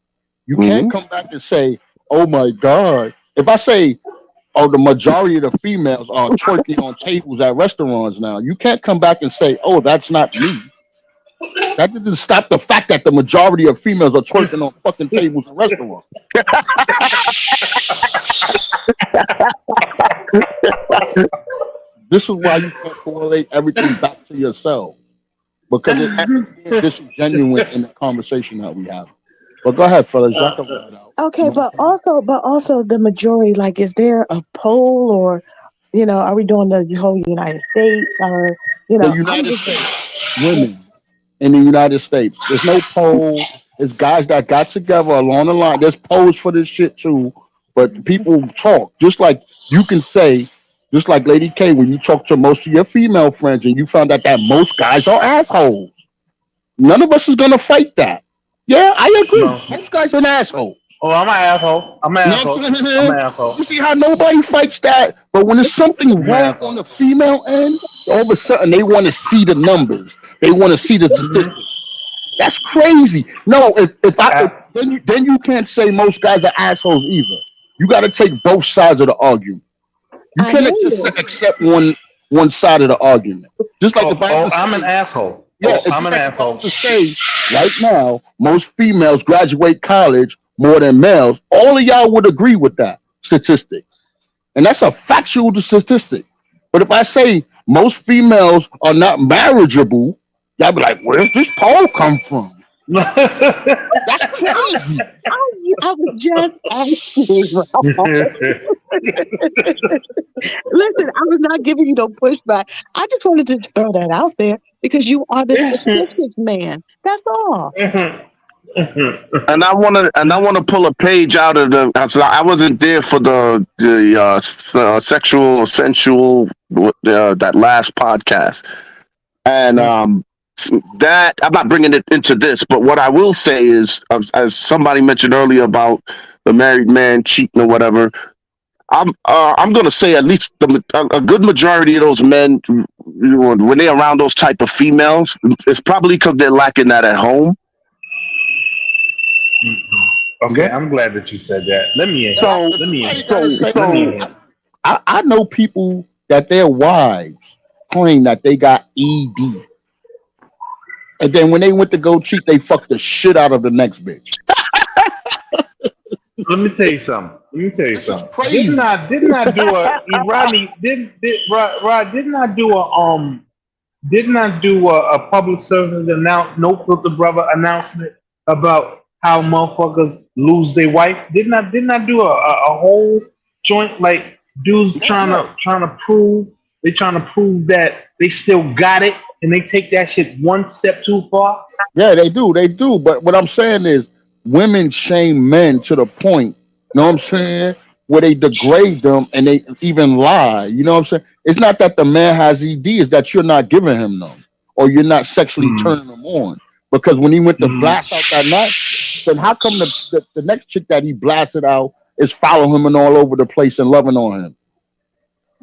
You can't come back and say, oh my God. If I say, oh, the majority of the females are twerking on tables at restaurants now, you can't come back and say, oh, that's not me. That doesn't stop the fact that the majority of females are twerking on fucking tables in restaurants. This is why you can't correlate everything back to yourself, because it's being disingenuous in the conversation that we have. But go ahead, fellas. Y'all can run it out. Okay, but also the majority, like, is there a poll or, are we doing the whole United States or, The United States, women in the United States. There's no poll. It's guys that got together along the line. There's polls for this shit too, but people talk. Just like you can say, just like Lady K, when you talk to most of your female friends and you found out that most guys are assholes. None of us is gonna fight that. Yeah, I agree. No. Most guys are an asshole. Oh, I'm an asshole. I'm an asshole. I'm an asshole. You see how nobody fights that? But when there's something wrong on the female end, all of a sudden they want to see the numbers. They want to see the statistics. That's crazy. No, then you can't say most guys are assholes either. You got to take both sides of the argument. You can't just accept one side of the argument. Just like I'm an asshole. Yeah, I'm an asshole. To say right now, most females graduate college more than males. All of y'all would agree with that statistic, and that's a factual statistic. But if I say most females are not marriageable, y'all be like, "Where's this poll come from?" That's crazy. I was just asking. Listen, I was not giving you no pushback. I just wanted to throw that out there because you are the statistics man. That's all. And I want to pull a page out of the. I wasn't there for the sexual sensual that last podcast, and that I'm not bringing it into this. But what I will say is, as somebody mentioned earlier about the married man cheating or whatever, I'm going to say at least a good majority of those men, when they're around those type of females, it's probably because they're lacking that at home. Okay, I'm glad that you said that. Let me in. I know people that their wives claim that they got ED. And then when they went to go cheat, they fucked the shit out of the next bitch. Let me tell you something. Let me tell you This is something. crazy. Didn't I do a Rodney? Rod? Didn't I do a public service no filter brother announcement about how motherfuckers lose their wife? Didn't I do a whole joint like dudes Yeah, yeah. trying to prove that they still got it and they take that shit one step too far? Yeah, they do. They do. But what I'm saying is women shame men to the point, you know what I'm saying, where they degrade them and they even lie. You know what I'm saying? It's not that the man has ED, it's that you're not giving him them or you're not sexually Mm, turning them on. Because when he went to mm, blast out that night, then how come the next chick that he blasted out is following him and all over the place and loving on him?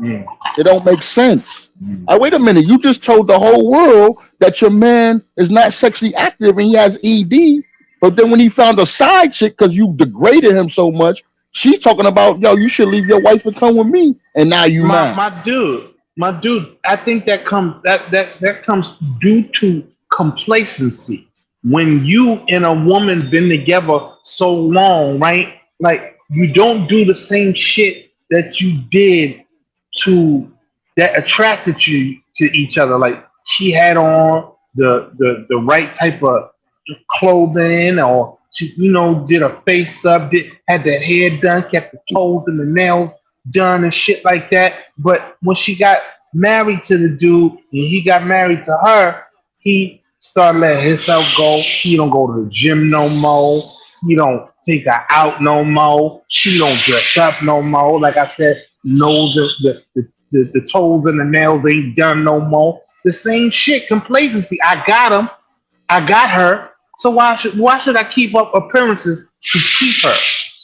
mm, It don't make sense. mm. Wait a minute. You just told the whole world that your man is not sexually active and he has ED. But then when he found a side chick because you degraded him so much, she's talking about, yo, you should leave your wife and come with me. And now you My mad. my dude, my dude. I think that comes due to complacency. When you and a woman been together so long, right? Like you don't do the same shit that you did to that attracted you to each other. Like she had on the right type of clothing, or she did a face up, had the hair done, kept the toes and the nails done and shit like that. But when she got married to the dude and he got married to her, he started letting himself go. He don't go to the gym no more. He don't take her out no more. She don't dress up no more. Like I said, no, the toes and the nails ain't done no more. The same shit, complacency. I got him. I got her. So why should I keep up appearances to keep her?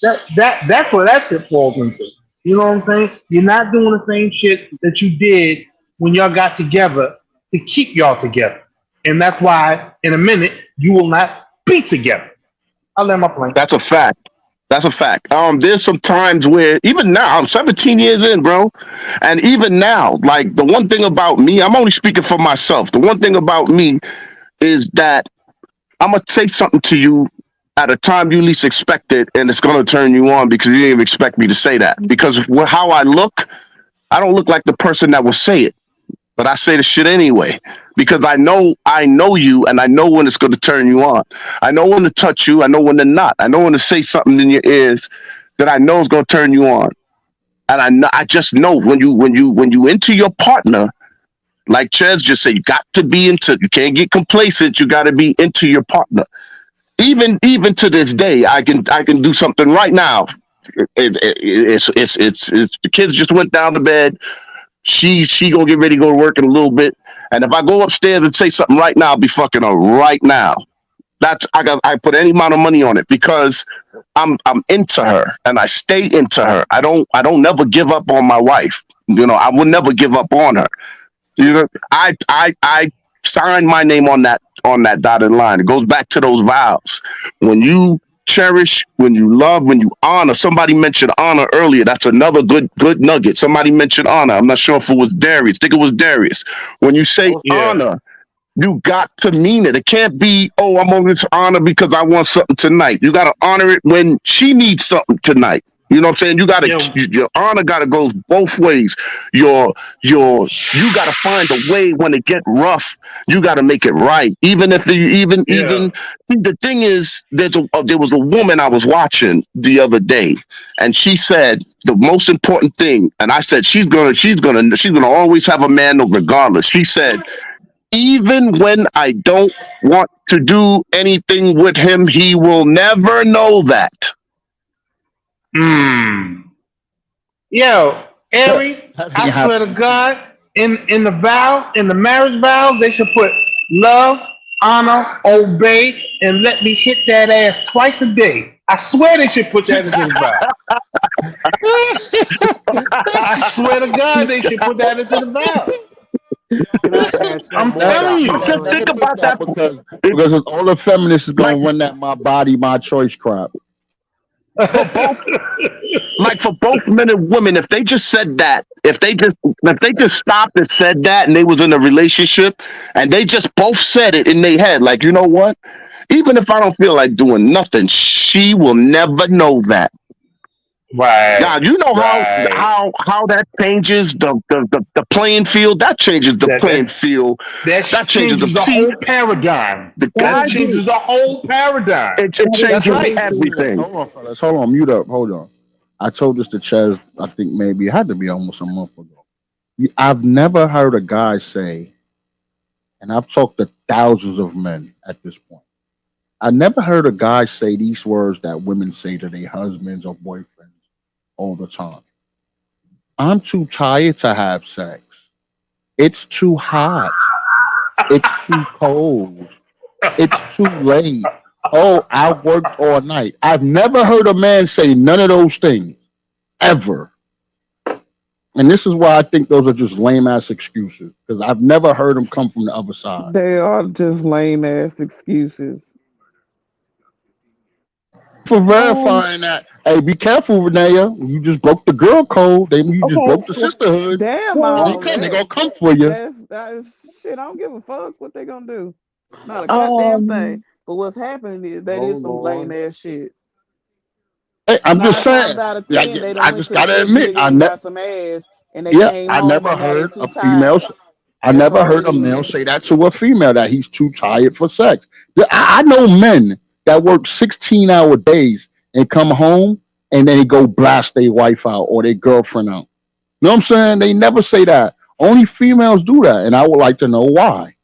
That's what that shit falls into. You know what I'm saying? You're not doing the same shit that you did when y'all got together to keep y'all together. And that's why in a minute you will not be together. I'll let my plane. That's a fact. That's a fact. There's some times where even now I'm 17 years in, bro, and even now, like the one thing about me, I'm only speaking for myself. The one thing about me is that I'm gonna say something to you at a time you least expect it, and it's gonna turn you on because you didn't even expect me to say that. Because how I look, I don't look like the person that will say it, but I say the shit anyway because I know you, and I know when it's going to turn you on. I know when to touch you. I know when to not. I know when to say something in your ears that I know is going to turn you on, and I just know when you into your partner. Like Ches just said, you got to be into. You can't get complacent. You got to be into your partner. Even to this day, I can do something right now. It's the kids just went down to bed. She gonna get ready to go to work in a little bit. And if I go upstairs and say something right now, I'll be fucking her right now. I put any amount of money on it because I'm into her and I stay into her. I don't never give up on my wife. I will never give up on her. I signed my name on that dotted line. It goes back to those vows. When you cherish, when you love, when you honor. Somebody mentioned honor earlier. That's another good nugget. Somebody mentioned honor. I'm not sure if it was Darius. I think it was Darius. When you say Yeah. honor, you got to mean it. It can't be, oh, I'm on this honor because I want something tonight. You got to honor it when she needs something tonight. You know what I'm saying? Yeah. Your honor got to go both ways. You got to find a way when it get rough. You got to make it right. Even if you Yeah. even the thing is, there was a woman I was watching the other day, and she said the most important thing, and I said she's gonna always have a man regardless. She said even when I don't want to do anything with him, he will never know that. Mm. Yo, Aries, That I ain't swear to happening. God, in the vows, in the marriage vows, they should put love, honor, obey, and let me hit that ass twice a day. I swear they should put that into the vow. I swear to God, they should put that into the vows. Can I add something I'm more telling about you. Just marriage? think Let me put about that. that because all the feminists is Like, gonna run that my body, my choice crap. for both, like for both men and women, if they just said that, if they just stopped and said that, and they was in a relationship, and they just both said it in their head, like, you know what? Even if I don't feel like doing nothing, she will never know that. Right, God, you know how right. how how that changes the playing field. That changes the That playing that field. that That changes the changes the see whole paradigm. the That guys. changes the whole paradigm. It That is That's changes very right. true. everything. Hold on, fellas. Hold on. Mute up. Hold on. I told this to Ches. I think maybe it had to be almost a month ago. I've never heard a guy say, and I've talked to thousands of men at this point. I never heard a guy say these words that women say to their husbands or boyfriends all the time. I'm too tired to have sex. It's too hot. It's too cold. It's too late. Oh, I worked all night. I've never heard a man say none of those things ever. And this is why I think those are just lame ass excuses because I've never heard them come from the other side. They are just lame ass excuses. For Um, verifying that, hey, be careful, Renee. You just broke the girl code. Then you just okay, broke the sisterhood. Damn Here well, they all come. They that. gonna come for you. That's shit. I don't give a fuck what they gonna do. Not a goddamn thing. um, But what's happening is that Oh is some lame Lord. ass shit. Hey, I'm just Nine times saying. out of Yeah, ten, they I done went just to the gotta next admit, nigga and got some ass, and they yeah, came I home never and now they heard too a female. tired. I That's never all heard it a male is. say that to a female that he's too tired for sex. I know men that work 16-hour days and come home and then they go blast their wife out or their girlfriend out. You know what I'm saying? They never say that. Only females do that, and I would like to know why.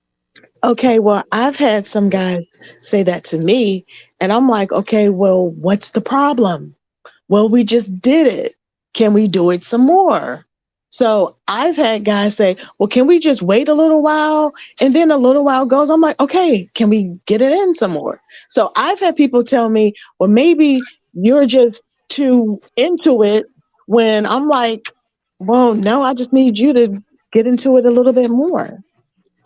okay, well, I've had some guys say that to me, and I'm like, okay, well, what's the problem? Well, we just did it. Can we do it some more? So I've had guys say, well, can we just wait a little while? And then a little while goes, I'm like, okay, can we get it in some more? So I've had people tell me, well, maybe you're just too into it when I'm like, well, no, I just need you to get into it a little bit more.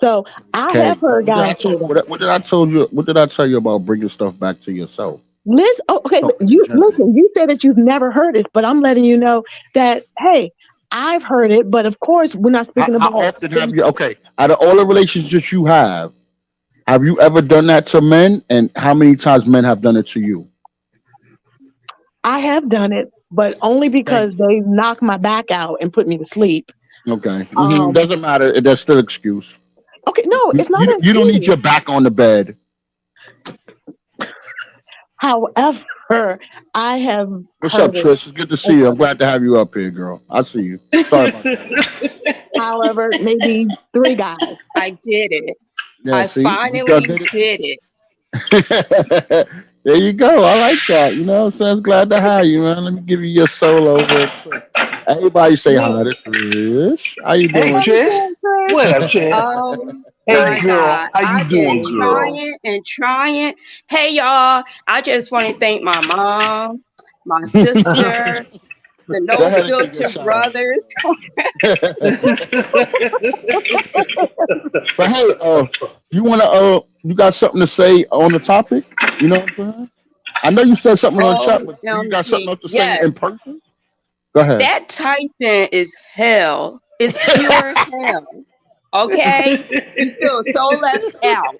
So I Okay, have heard what did guys I say told? that. What did I told you? What did I tell you about bringing stuff back to yourself? Listen, oh, okay, but Talking to you gentlemen. listen. You said that you've never heard it, but I'm letting you know that hey, I've heard it. But of course, we're not How, speaking how about. often have you? Okay, out of all the relationships you have you ever done that to men? And how many times men have done it to you? I have done it, but only because Thank you. they knocked my back out and put me to sleep. Okay, Um, doesn't matter. That's still excuse. okay, no, You, it's not you an you don't need excuse. your back on the bed. However, I have What's up, heard it. Trish? It's good to see you. I'm glad to have you up here, girl. I see you. Sorry about that. However, maybe three guys. I did it. Yeah, I see, you girl finally did did it. it. There you go. I like that. You know, so I'm glad to have you, man. Let me give you your solo real quick. Everybody say hi. Well, This is How you hey, doing? What you Trish. doing, What Trish? up, Trish? Hey, My girl. God, How you I've been doing, Hey, girl. girl? trying and trying. Hey, y'all, I just want to thank my mom, my sister, the Go No ahead and give your Filter shout out. brothers. But hey, you got something to say on the topic? You know what I'm saying? I know you said something on the chat, but do you got something OMG. else to say in Yes, person? Go ahead. that typing is hell. It's pure hell. Okay? You feel so left out.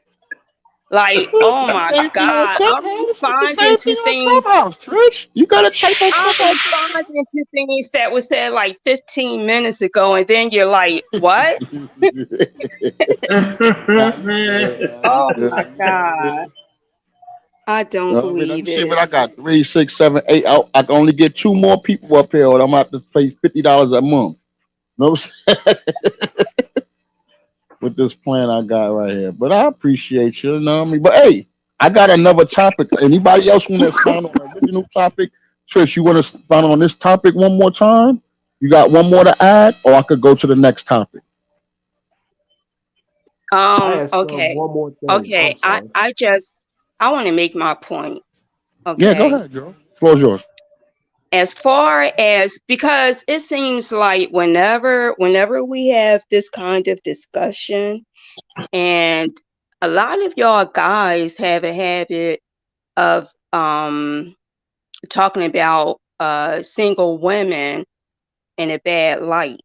Like, oh The my same thing on God, I'm Clubhouse. It's the responding same thing to on things. Clubhouse, Trish. You gotta type on I'm Clubhouse. responding to things that was said like 15 minutes ago, and then you're like, what? Nah, you good, man. You Oh my good. You God. good. I don't I mean, let me believe see what it. I got. Three, six, seven, eight. I can only get two more people up here, or I'm gonna have to pay $50 a month. No, with this plan I got right here. But I appreciate you, you know what I mean? But hey, I got another topic. Anybody else want to expound on the original topic? Trish, you want to expound on this topic one more time? You got one more to add, or I could go to the next topic. I had some Okay. one more thing. Okay. I'm sorry. I want to make my point. Yeah, go Okay. ahead, girl. Floor's yours. As far as, because it seems like whenever we have this kind of discussion, and a lot of y'all guys have a habit of talking about single women in a bad light,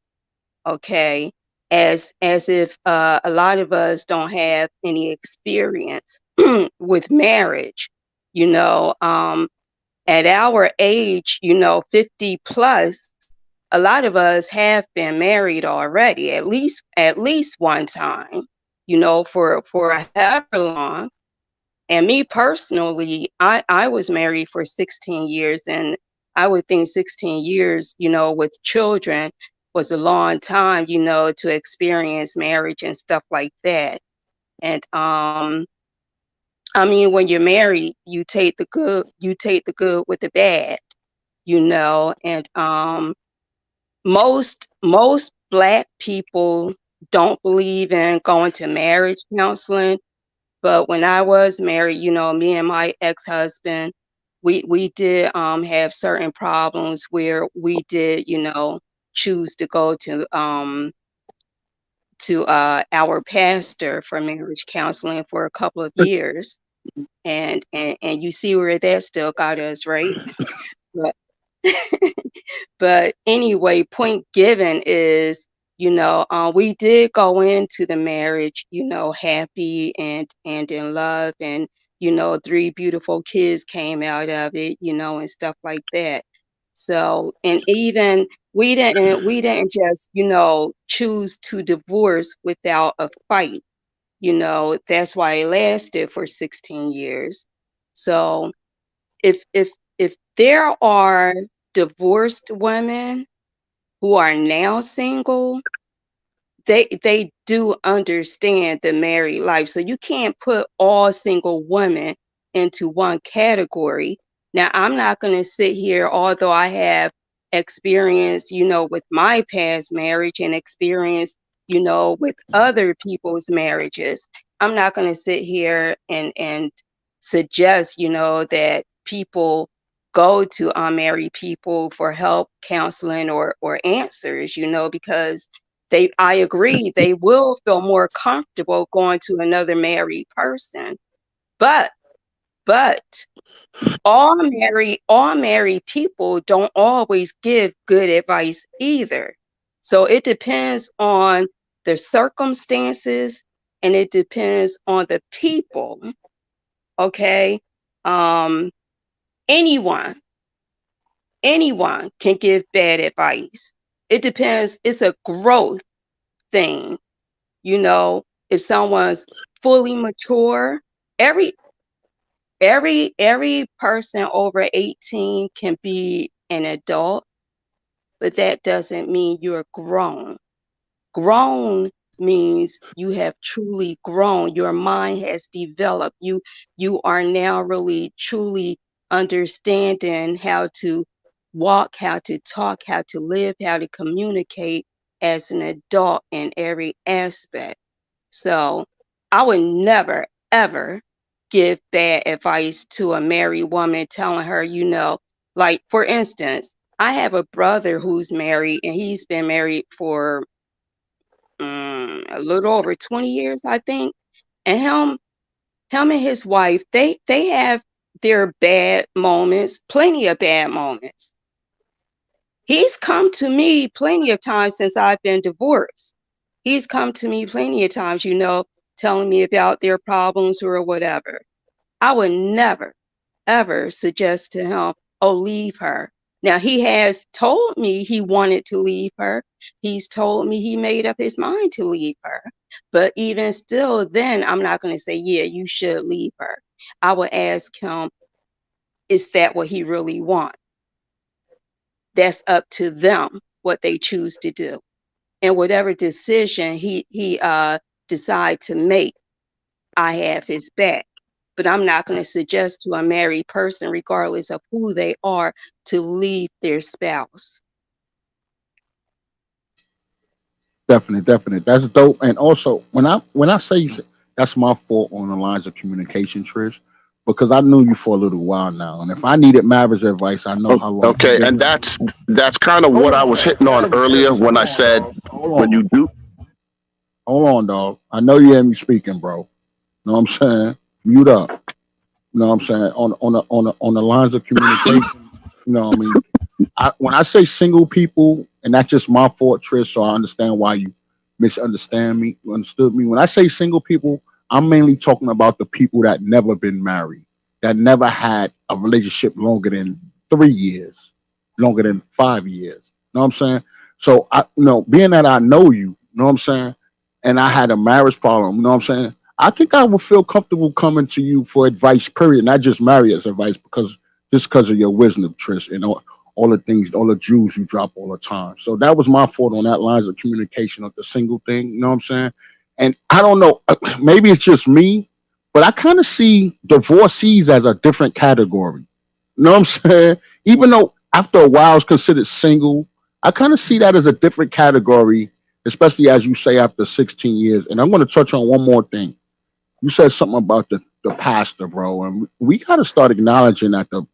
okay? As if a lot of us don't have any experience with marriage, you know. At our age, 50 plus, a lot of us have been married already, at least one time, for however long. And me personally, I was married for 16 years, and I would think 16 years, with children was a long time, to experience marriage and stuff like that. And I mean, when you're married, you take the good with the bad, and most Black people don't believe in going to marriage counseling. But when I was married, me and my ex-husband, we did have certain problems where we did, choose to go to our pastor for marriage counseling for a couple of years. And you see where that still got us, right? But but anyway, point given is, we did go into the marriage, happy and in love, and 3 beautiful kids came out of it, and stuff like that. So, and even we didn't just, choose to divorce without a fight. That's why it lasted for 16 years. So, if there are divorced women who are now single, they do understand the married life. So you can't put all single women into one category. Now, I'm not going to sit here, although I have experience, with my past marriage and experience, with other people's marriages. I'm not going to sit here and suggest, that people go to unmarried people for help, counseling, or answers, because I agree, they will feel more comfortable going to another married person. But all married people don't always give good advice either. So it depends on the circumstances, and it depends on the people. Okay. Anyone can give bad advice. It depends. It's a growth thing. If someone's fully mature, every person over 18 can be an adult, but that doesn't mean you're grown. Grown means you have truly grown. Your mind has developed. You are now really truly understanding how to walk, how to talk, how to live, how to communicate as an adult in every aspect. So I would never, ever give bad advice to a married woman, telling her, like, for instance, I have a brother who's married, and he's been married for a little over 20 years, I think. And him and his wife, they have their bad moments, plenty of bad moments. He's come to me plenty of times since I've been divorced. He's come to me plenty of times, telling me about their problems or whatever. I would never, ever suggest to him, oh, leave her. Now, he has told me he wanted to leave her. He's told me he made up his mind to leave her. But even still, then I'm not going to say, yeah, you should leave her. I would ask him, is that what he really wants? That's up to them, what they choose to do. And whatever decision he decide to make, I have his back. But I'm not going to suggest to a married person, regardless of who they are, to leave their spouse. Definitely. That's dope. And also, when I say that's my fault on the lines of communication, Trish, because I knew you for a little while now, and if I needed marriage advice, I know how long. Okay, and that's kind of what I was hitting on earlier when I said when you do. Hold on, dog. I know you hear me speaking, bro. Know what I'm saying? Mute up. Know what I'm saying? On the lines of communication, You know what I mean? When I say single people, and that's just my fault, Trish, so I understand why you understood me. When I say single people, I'm mainly talking about the people that never been married, that never had a relationship longer than 3 years, longer than 5 years. You know what I'm saying? So being that I know you, you know what I'm saying, and I had a marriage problem, you know what I'm saying? I think I would feel comfortable coming to you for advice, period, not just marriage advice, because of your wisdom, Trish, and all the things, all the jewels you drop all the time. So that was my fault on that lines of communication of the single thing. You know what I'm saying? And I don't know, maybe it's just me, but I kind of see divorcees as a different category. You know what I'm saying? Even though after a while it's considered single, I kind of see that as a different category, especially as you say after 16 years. And I'm going to touch on one more thing. You said something about the pastor, bro, and we got to start acknowledging that the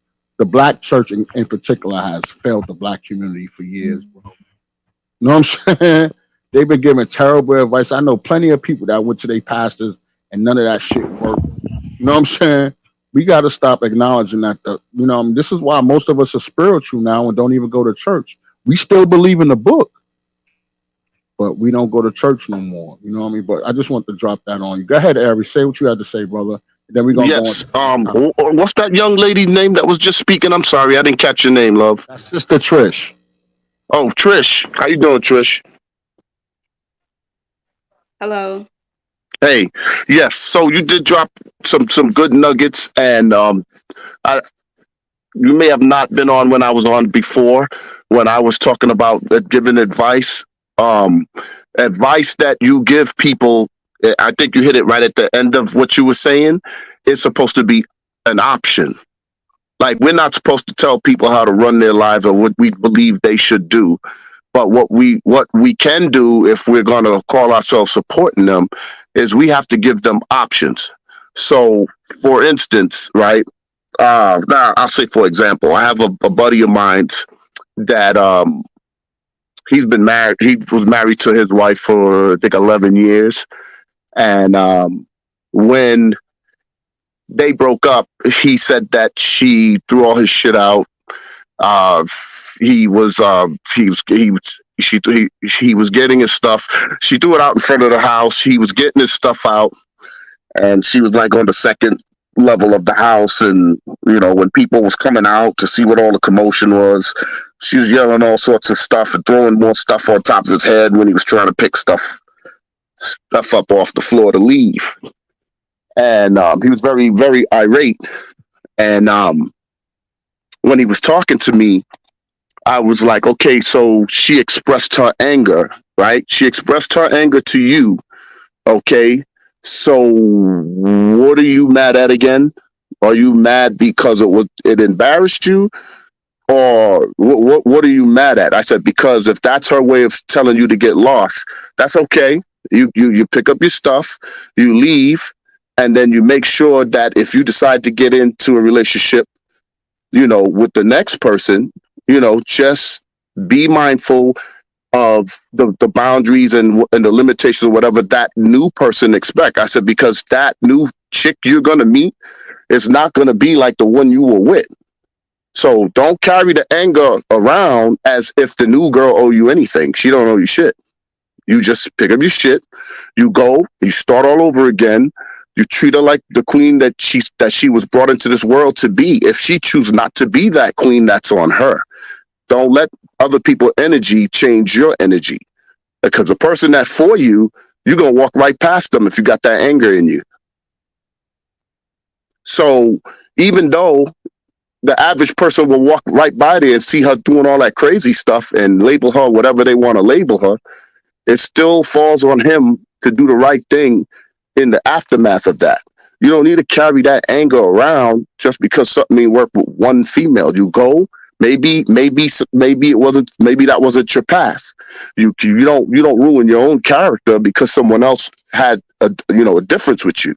black church in particular has failed the black community for years, bro. You know what I'm saying? They've been giving terrible advice. I know plenty of people that went to their pastors and none of that shit worked. You know what I'm saying? We got to stop acknowledging that. This is why most of us are spiritual now and don't even go to church. We still believe in the book, but we don't go to church no more. You know what I mean? But I just want to drop that on you. Go ahead, Ari. Say what you had to say, brother. And then we're gonna go Yes. on. What's that young lady name that was just speaking? I'm sorry, I didn't catch your name, love. That's Sister Trish. Oh, Trish. How you doing, Trish? Hello. Hey. Yes. So you did drop some good nuggets, and you may have not been on when I was on before, when I was talking about giving advice. Advice that you give people, I think you hit it right at the end of what you were saying. It's supposed to be an option. Like, we're not supposed to tell people how to run their lives or what we believe they should do. But what we can do, if we're going to call ourselves supporting them, is we have to give them options. So, for instance, right? Now I'll say, for example, I have a buddy of mine that he's been married. He was married to his wife for, I think, 11 years. And when they broke up, he said that she threw all his shit out. He was getting his stuff. She threw it out in front of the house. He was getting his stuff out, and she was like on the second level of the house. And when people was coming out to see what all the commotion was, she was yelling all sorts of stuff and throwing more stuff on top of his head when he was trying to pick stuff up off the floor to leave. And he was very, very irate. And when he was talking to me, I was like, okay, so she expressed her anger, right? She expressed her anger to you. Okay. So what are you mad at again? Are you mad because it embarrassed you? Or what are you mad at? I said, because if that's her way of telling you to get lost, that's okay. You pick up your stuff, you leave, and then you make sure that if you decide to get into a relationship, with the next person, just be mindful of the boundaries and the limitations of whatever that new person expect. I said, because that new chick you're going to meet is not going to be like the one you were with. So don't carry the anger around as if the new girl owe you anything. She don't owe you shit. You just pick up your shit, you go, you start all over again. You treat her like the queen that she was brought into this world to be. If she chooses not to be that queen, that's on her. Don't let other people's energy change your energy. Because the person that's for you, you're going to walk right past them if you got that anger in you. So even though the average person will walk right by there and see her doing all that crazy stuff and label her whatever they want to label her, it still falls on him to do the right thing in the aftermath of that. You don't need to carry that anger around just because something ain't work with one female. You go, maybe it wasn't, maybe that wasn't your path. You don't ruin your own character because someone else had a difference with you.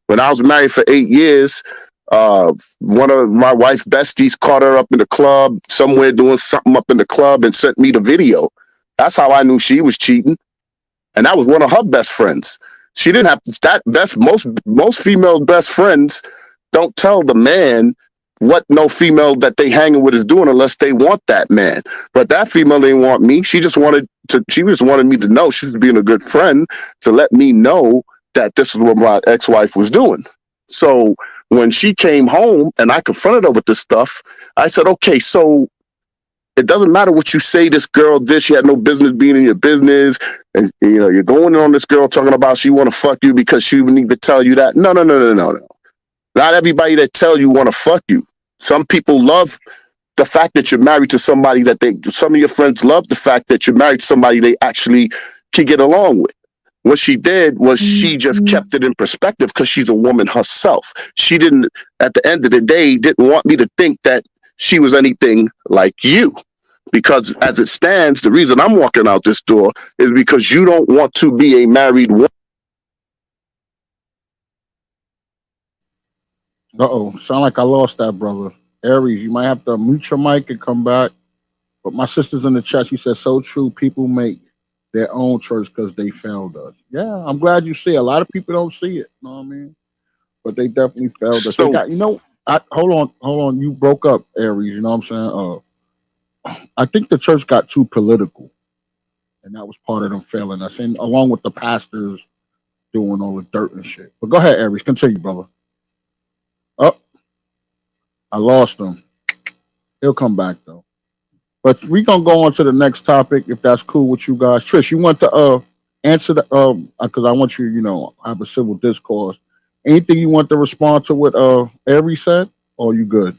When I was married for 8 years, one of my wife's besties caught her up in the club somewhere doing something up in the club and sent me the video. That's how I knew she was cheating. And that was one of her best friends. She didn't have that most female best friends don't tell the man what no female that they hanging with is doing unless they want that man. But that female didn't want me. She just wanted to. She just wanted me to know. She was being a good friend to let me know that this is what my ex-wife was doing. So when she came home and I confronted her with this stuff, I said, okay, so it doesn't matter what you say this girl did. She had no business being in your business. And you're going on this girl talking about she want to fuck you because she would need to tell you that. No, no, no, no, no, no. Not everybody that tell you want to fuck you. Some people love the fact that you're married to somebody some of your friends love the fact that you're married to somebody they actually can get along with. What she did was she just kept it in perspective because she's a woman herself. She didn't, at the end of the day, didn't want me to think that she was anything like you. Because as it stands, the reason I'm walking out this door is because you don't want to be a married woman. Uh-oh. Sound like I lost that, brother. Aries, you might have to mute your mic and come back. But my sister's in the chat. She said, so true. People make their own church because they failed us. Yeah, I'm glad you see it. A lot of people don't see it. You know what I mean? But they definitely failed us. They So, got, hold on. You broke up, Aries. You know what I'm saying? I think the church got too political. And that was part of them failing us. And along with the pastors doing all the dirt and shit. But go ahead, Aries. Continue, brother. Oh, I lost him. He'll come back, though. But we gonna go on to the next topic if that's cool with you guys. Trish, you want to answer the because I want you, have a civil discourse. Anything you want to respond to what Aries said, or you good?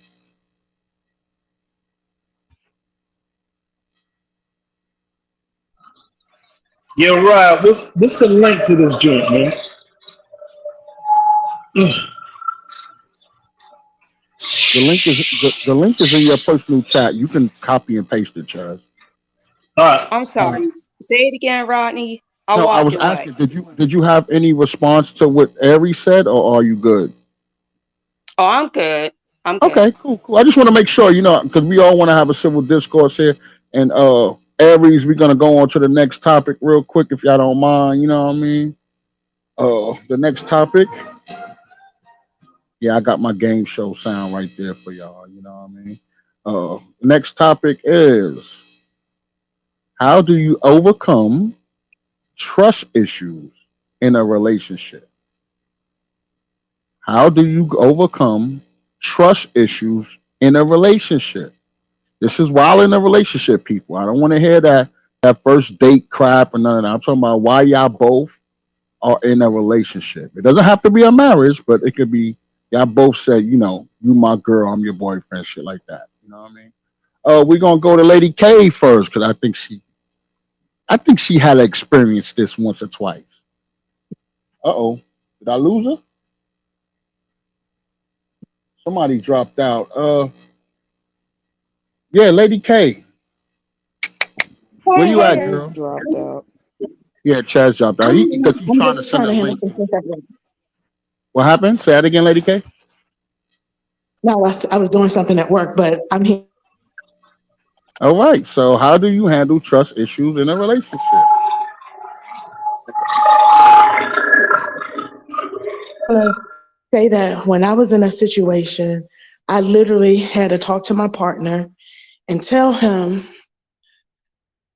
Yo, Rob, what's the link to this joint, man? The link is in your personal chat. You can copy and paste it, Chaz. All right. I'm sorry. Say it again, Rodney. I No, I walked was away. asking, did you have any response to what Aries said, or are you good? Oh, I'm good. I'm good. Okay, cool. I just want to make sure, because we all want to have a civil discourse here. And Aries, we're gonna go on to the next topic real quick if y'all don't mind. You know what I mean? The next topic. Yeah, I got my game show sound right there for y'all. You know what I mean? Next topic is how do you overcome trust issues in a relationship? How do you overcome trust issues in a relationship? This is while in a relationship, people. I don't want to hear that first date crap and none of that. I'm talking about why y'all both are in a relationship. It doesn't have to be a marriage, but it could be y'all both said, you my girl, I'm your boyfriend, shit like that. You know what I mean? We're gonna go to Lady K first because I think she had experienced this once or twice. Uh-oh. Did I lose her? Somebody dropped out. Yeah, Lady K. Where you at, Chaz girl? dropped out. Yeah, Chaz dropped out. Because he's I'm trying to just send trying a to handle link. some stuff at work. What happened? Say that again, Lady K. No, I was doing something at work, but I'm here. All right. So how do you handle trust issues in a relationship? To say that when I was in a situation, I literally had to talk to my partner and tell him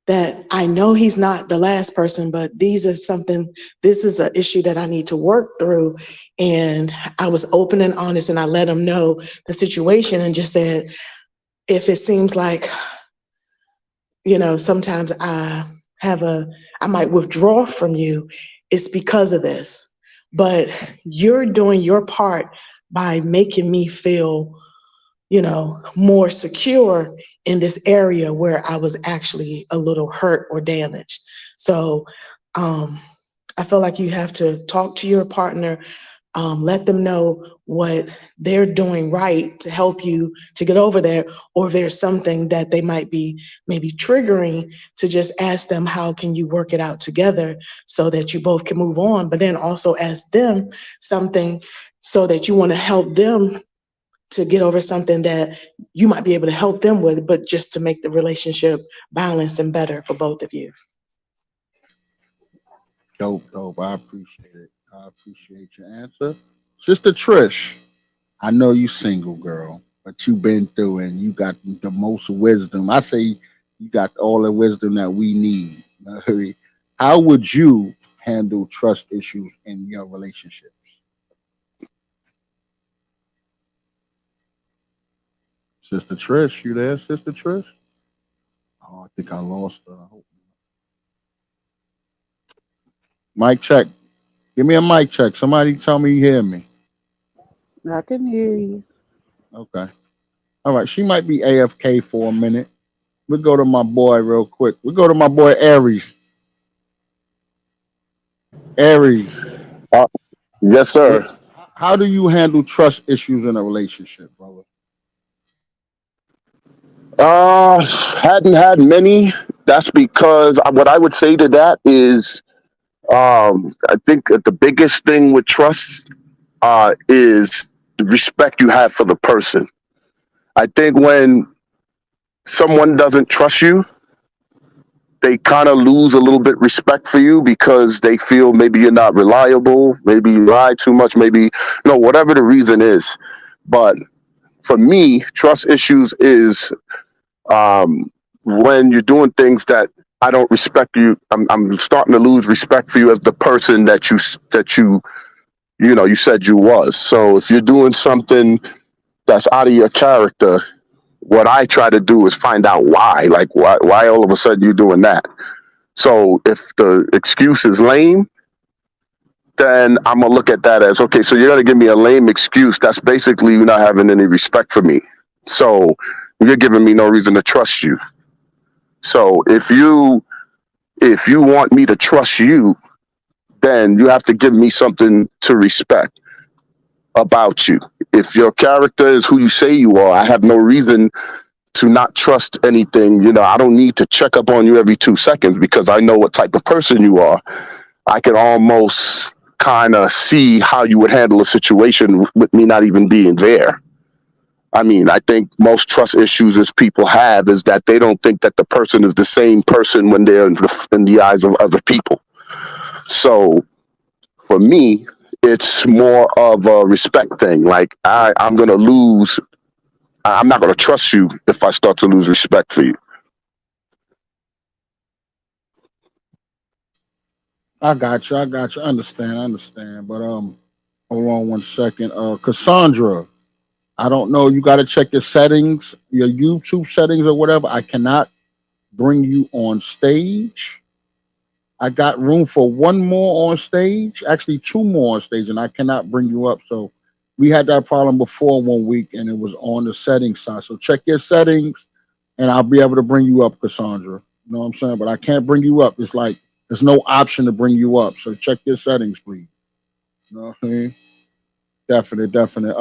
that I know he's not the last person, but this is an issue that I need to work through. And I was open and honest, and I let him know the situation and just said, if it seems like, sometimes I might withdraw from you, it's because of this. But you're doing your part by making me feel more secure in this area where I was actually a little hurt or damaged. So I feel like you have to talk to your partner, let them know what they're doing right to help you to get over there, or if there's something that they might be maybe triggering, to just ask them how can you work it out together so that you both can move on, but then also ask them something so that you want to help them to get over something that you might be able to help them with, but just to make the relationship balanced and better for both of you. Dope. I appreciate it. I appreciate your answer. Sister Trish, I know you single, girl. what you've been through, and you got the most wisdom. I say you got all the wisdom that we need. How would you handle trust issues in your relationships? Sister Trish, you there, Sister Trish? Oh, I think I lost her. Mic check. Give me a mic check. Somebody tell me you hear me. I can hear you. Okay. All right. She might be AFK for a minute. We'll go to my boy real quick. We go to my boy Aries. Aries, Uh, yes, eh, sir. how do you handle trust issues in a relationship, brother? Hadn't had many. That's because what I would say to that is, I think the biggest thing with trust is the respect you have for the person. I think when someone doesn't trust you, they kind of lose a little bit respect for you because they feel maybe you're not reliable, maybe you lie too much, maybe whatever the reason is. But for me, trust issues is when you're doing things that I don't respect you. I'm starting to lose respect for you as the person that you said you was. So if you're doing something that's out of your character, what I try to do is find out why. Like why all of a sudden you're doing that. So if the excuse is lame, then I'm gonna look at that as okay. So you're gonna give me a lame excuse. That's basically you not having any respect for me. So you're giving me no reason to trust you. So if you want me to trust you, then you have to give me something to respect about you. If your character is who you say you are, I have no reason to not trust anything. I don't need to check up on you every 2 seconds because I know what type of person you are. I can almost kind of see how you would handle a situation with me not even being there. I mean, I think most trust issues as people have is that they don't think that the person is the same person when they're in the eyes of other people. So for me, it's more of a respect thing. Like I'm gonna lose. I'm not gonna trust you if I start to lose respect for you. I got you. I got you. Understand. I understand. But hold on one second. Cassandra, I don't know. You got to check your settings, your YouTube settings or whatever. I cannot bring you on stage. I got room for one more on stage, actually two more on stage, and I cannot bring you up. So we had that problem before one week, and it was on the settings side. So check your settings, and I'll be able to bring you up, Cassandra. You know what I'm saying? But I can't bring you up. It's like there's no option to bring you up. So check your settings, please. You know what I mean? Definite, definite.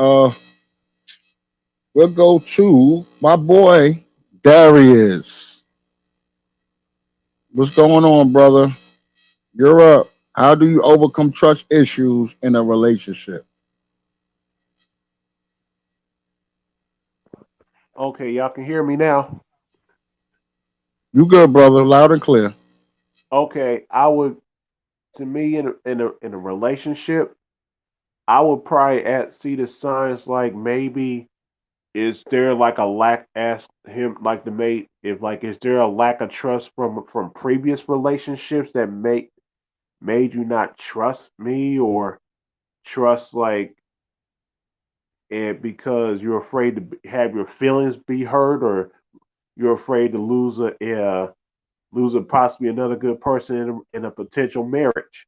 We'll go to my boy Darius. What's going on, brother? You're up. How do you overcome trust issues in a relationship? Okay, y'all can hear me now. You good, brother? Loud and clear. Okay, I would to me in a relationship, I would probably see the signs like maybe is there like a lack ask him like the mate if like is there a lack of trust from previous relationships that made you not trust me or trust like it because you're afraid to have your feelings be hurt or you're afraid to lose a possibly another good person in a potential marriage.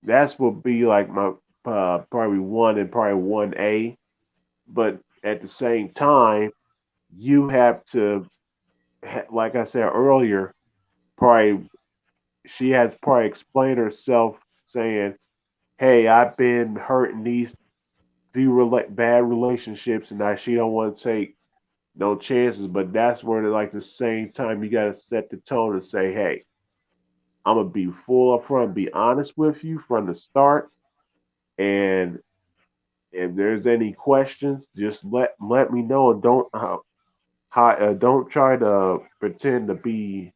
That's what be like my probably one and probably 1A. But at the same time, you have to, like I said earlier, probably she has probably explained herself saying, "Hey, I've been hurt in these few bad relationships, and she don't want to take no chances." But that's where, like, the same time, you got to set the tone and say, "Hey, I'm gonna be full upfront, be honest with you from the start, and if there's any questions, just let me know, and don't try to pretend to be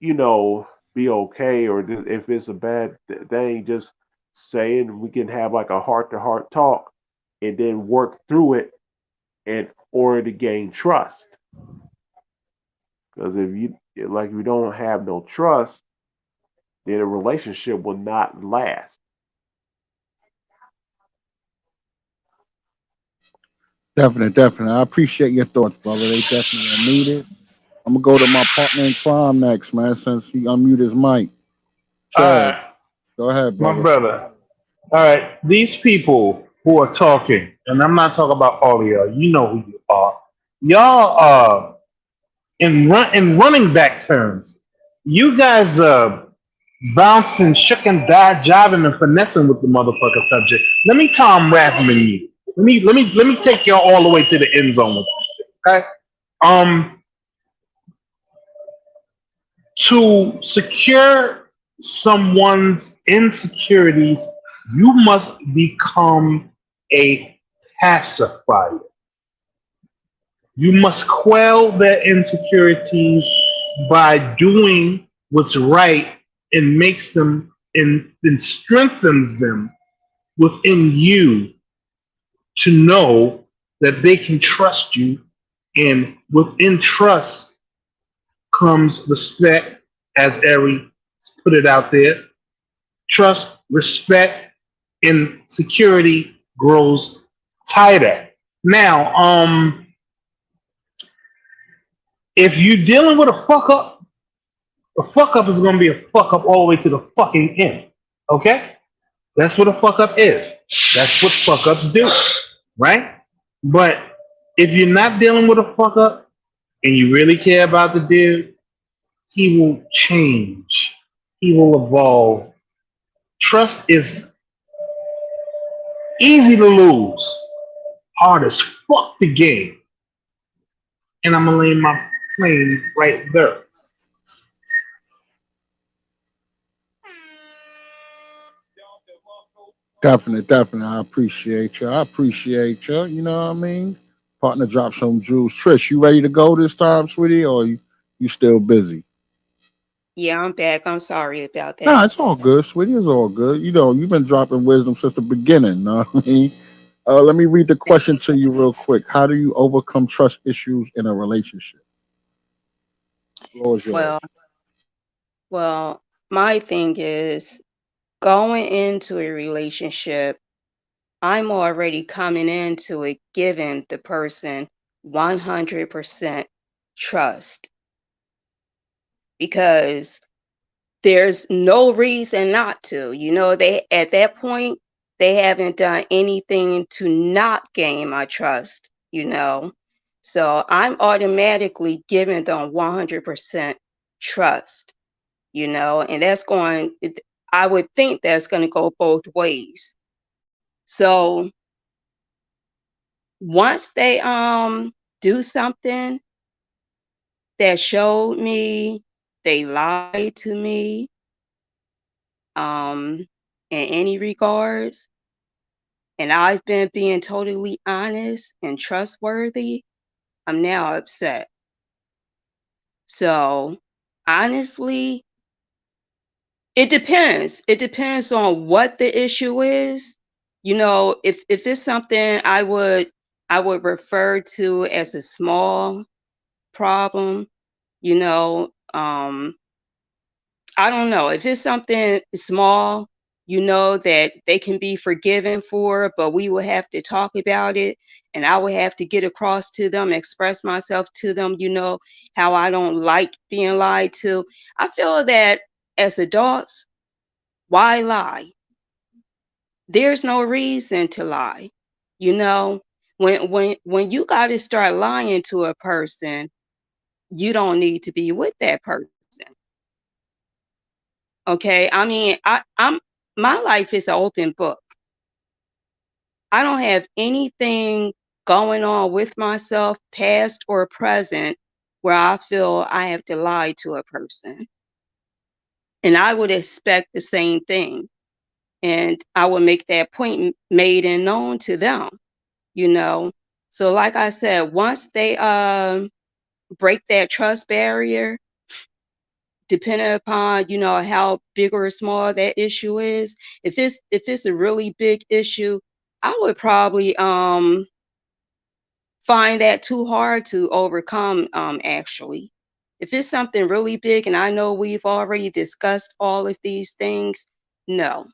you know be okay or if it's a bad thing, just say it and we can have like a heart to heart talk and then work through it in order to gain trust. Because if you don't have no trust, then a relationship will not last. Definitely, definitely. I appreciate your thoughts, brother. They definitely are needed. I'm gonna go to my partner in crime next, man. Since he unmuted his mic, All Chad, right, go ahead, my brother. brother. All right, these people who are talking, and I'm not talking about all of y'all. You know who you are. Y'all are in running back terms. You guys bouncing, shooking, jiving, and finessing with the motherfucker subject. Let me Tom Rathman you. Let me take y'all all the way to the end zone with this shit, okay? Um, to secure someone's insecurities, you must become a pacifier. You must quell their insecurities by doing what's right and makes them and strengthens them within you to know that they can trust you. And within trust comes respect, as Ari put it out there. Trust, respect, and security grows tighter. Now, if you're dealing with a fuck up, a fuck up is going to be a fuck up all the way to the fucking end. Okay? That's what a fuck up is. That's what fuck ups do. Right? But if you're not dealing with a fuck up and you really care about the dude, he will change. He will evolve. Trust is easy to lose, hard as fuck to gain. And I'm going to land my plane right there. Definitely, definitely. I appreciate you. I appreciate you. You know what I mean? Partner, drop some jewels. Trish, you ready to go this time, sweetie, or you still busy? Yeah, I'm back. I'm sorry about Nah, that. it's all good, sweetie. It's all good. You know, you've been dropping wisdom since the beginning. Know what I mean? Let me read the question to Thanks. you real quick. How do you overcome trust issues in a relationship? Floor is yours. Well, well, my thing is going into a relationship, I'm already coming into it giving the person 100% trust because there's no reason not to. They at that point they haven't done anything to not gain my trust. So I'm automatically giving them 100% trust, and I would think that's going to go both ways. So once they do something that showed me they lied to me um in any regards, and I've been being totally honest and trustworthy, I'm now upset. So honestly, it depends. It depends on what the issue is. If it's something I would refer to as a small problem, you know, I don't know. If it's something small, that they can be forgiven for, but we will have to talk about it and I will have to get across to them, express myself to them, how I don't like being lied to. I feel that as adults, why lie? There's no reason to lie. You know, when you got to start lying to a person, you don't need to be with that person. Okay? I mean, I'm my life is an open book. I don't have anything going on with myself, past or present, where I feel I have to lie to a person. And I would expect the same thing. And I would make that point made and known to them, you know. So like I said, once they break that trust barrier, depending upon, how big or small that issue is, if it's a really big issue, I would probably find that too hard to overcome, actually. If it's something really big and I know we've already discussed all of these things, no,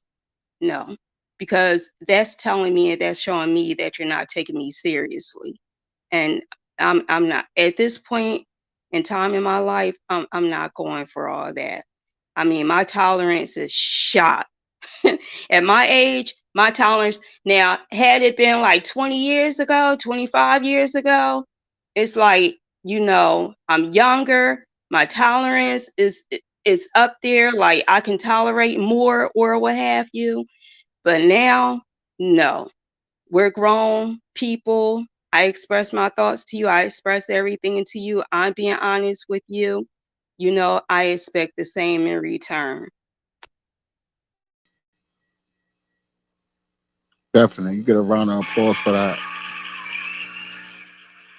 no, because that's telling me and that's showing me that you're not taking me seriously. And I'm not at this point in time in my life, I'm not going for all that. I mean, my tolerance is shot. At my age, my tolerance now, had it been like 20 years ago, 25 years ago, it's like, I'm younger, my tolerance is up there, like I can tolerate more or what have you. But now, no. We're grown people. I express my thoughts to you. I express everything to you. I'm being honest with you. I expect the same in return. Definitely. You get a round of applause for that.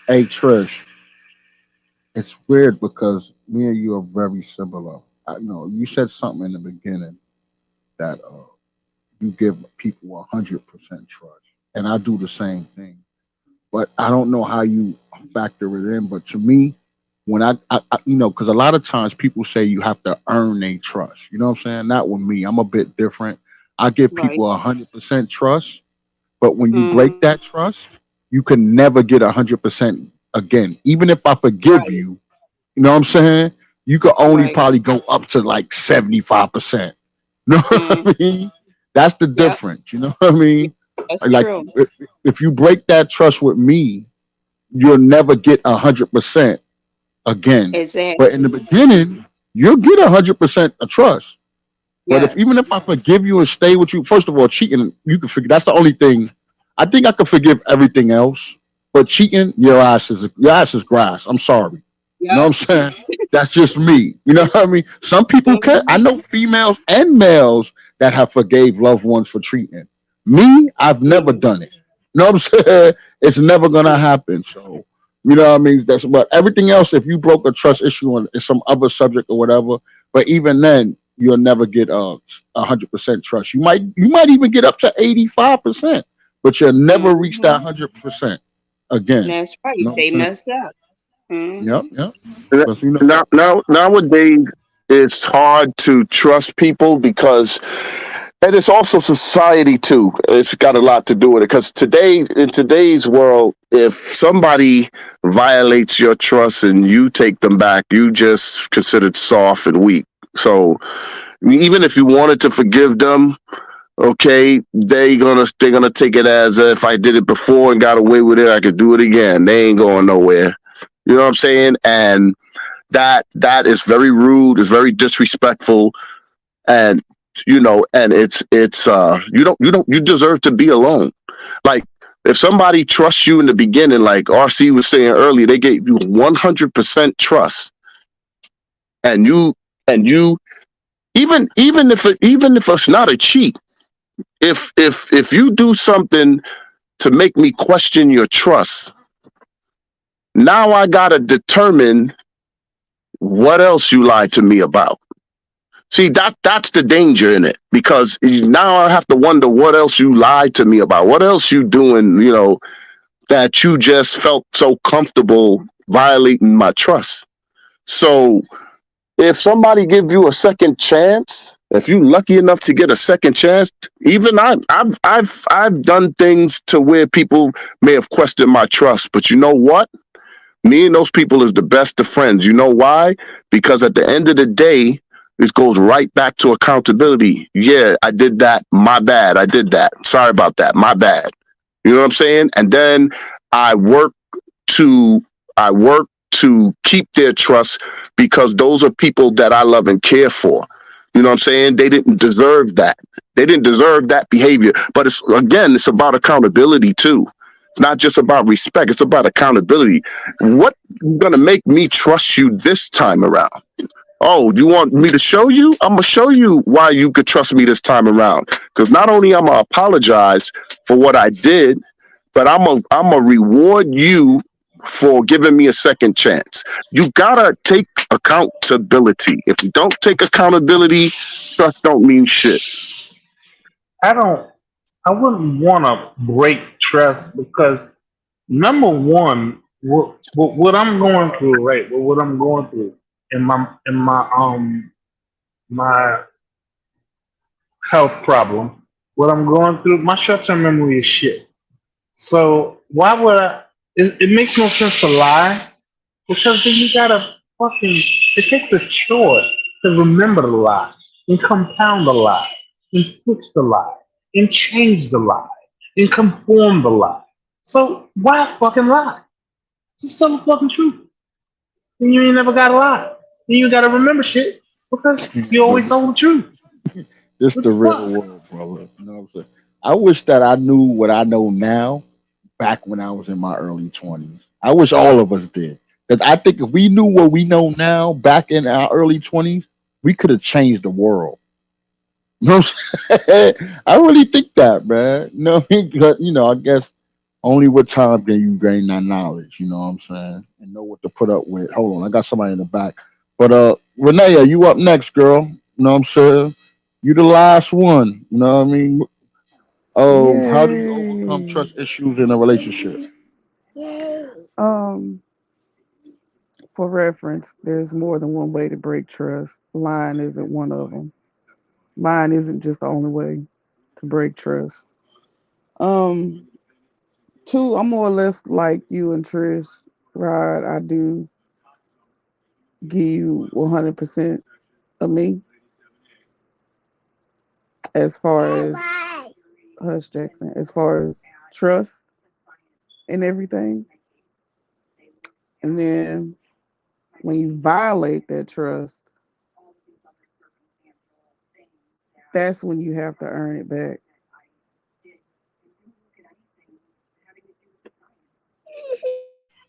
Hey, Trish, it's weird because me and you are very similar. You said something in the beginning that you give people 100% trust, and I do the same thing. But I don't know how you factor it in. But to me, when because a lot of times people say you have to earn their trust. You know what I'm saying? Not with me. I'm a bit different. I give Right. people 100% trust, but when you Mm, break that trust, you can never get 100% again. Even if I forgive right. you, you know what I'm saying? You could only Right. probably go up to like 75%. You know what Mm, I mean? That's the yep. difference. You know what I Yeah, mean? that's Like true. if you break that trust with me, you'll never get 100% again. But in the Exactly. beginning, you'll get 100% of trust. But if even Yes. if I forgive you and stay with you, first of all, cheating, you can forgive. That's the only thing. I think I can forgive everything else, but cheating, your ass is grass. I'm sorry. You know what I'm Yep. saying? That's just me. You know what I mean? Some people can. I Hmm. know females and males that have forgave loved ones for cheating. Me, I've never Mm, done it. You know what I'm saying? It's never gonna happen. So you know what I mean? That's but everything else. If you broke a trust issue on some other subject or whatever, but even then, you'll never get 100% trust. You might even get up to 85%, but you'll never reach that hmm. 100% again. That's right. You know what They I'm saying? mess up. Yep, Hmm. yep. N- Because you know, Now, nowadays, it's hard to trust people because, and it's also society too. It's got a lot to do with it because today, in today's world, if somebody violates your trust and you take them back, you just considered soft and weak. So even if you wanted to forgive them, okay, they're gonna take it as if I did it before and got away with it, I could do it again. They ain't going nowhere. You know what I'm saying? And that is very rude, it's very disrespectful, and and you deserve to be alone. Like if somebody trusts you in the beginning, like RC was saying earlier, they gave you 100% trust, and you even if it's not a cheat, if you do something to make me question your trust, now I gotta determine what else you lied to me about. See, that's the danger in it because now I have to wonder what else you lied to me about. What else you doing, that you just felt so comfortable violating my trust. So if somebody gives you a second chance, if you're lucky enough to get a second chance, even I've done things to where people may have questioned my trust, but you know what? Me and those people is the best of friends. You know why? Because at the end of the day, it goes right back to accountability. Yeah, I did that. My bad. I did that. Sorry about that. My bad. You know what I'm saying? And then I work to I work to keep their trust because those are people that I love and care for. You know what I'm saying? They didn't deserve that. They didn't deserve that behavior. But it's about accountability too. It's not just about respect, it's about accountability. What gonna make me trust you this time around? Oh, you want me to show you? I'm gonna show you why you could trust me this time around. Because not only I'm gonna apologize for what I did, but I'm gonna reward you for giving me a second chance. You gotta take accountability. If you don't take accountability, trust don't mean shit. I don't. I wouldn't want to break trust because number one, what I'm going through, right? What I'm going through in my health problem, what I'm going through, my short term memory is shit. So why would I? It makes no sense to lie because then you gotta fucking. It takes a chore to remember the lie and compound the lie and switch the lie and change the lie and conform the lie. So why fucking lie? Just tell the fucking truth. And you ain't never gotta lie. And you gotta remember shit because you always But told the truth. this What the the real fuck? world, brother. You know what I'm saying? I wish that I knew what I know now back when I was in my early 20s. I wish all of us did. Because I think if we knew what we know now back in our early 20s, we could have changed the world. You know what I'm saying? I really think that, man. You know what I mean? But, I guess only with time can you gain that knowledge, you know what I'm saying? And know what to put up with. Hold on, I got somebody in the back. But Renee, you up next, girl. You know what I'm saying? You the last one. You know what I mean? How do you overcome Yay. trust issues in a relationship? Um, for reference, there's more than one way to break trust. Lying isn't one of them. Lying isn't just the only way to break trust. Um, two, I'm more or less like you and Trish, Rod. I do give you 100% of me as far as Hush Jackson, as far as trust and everything. And then when you violate that trust, that's when you have to earn it back.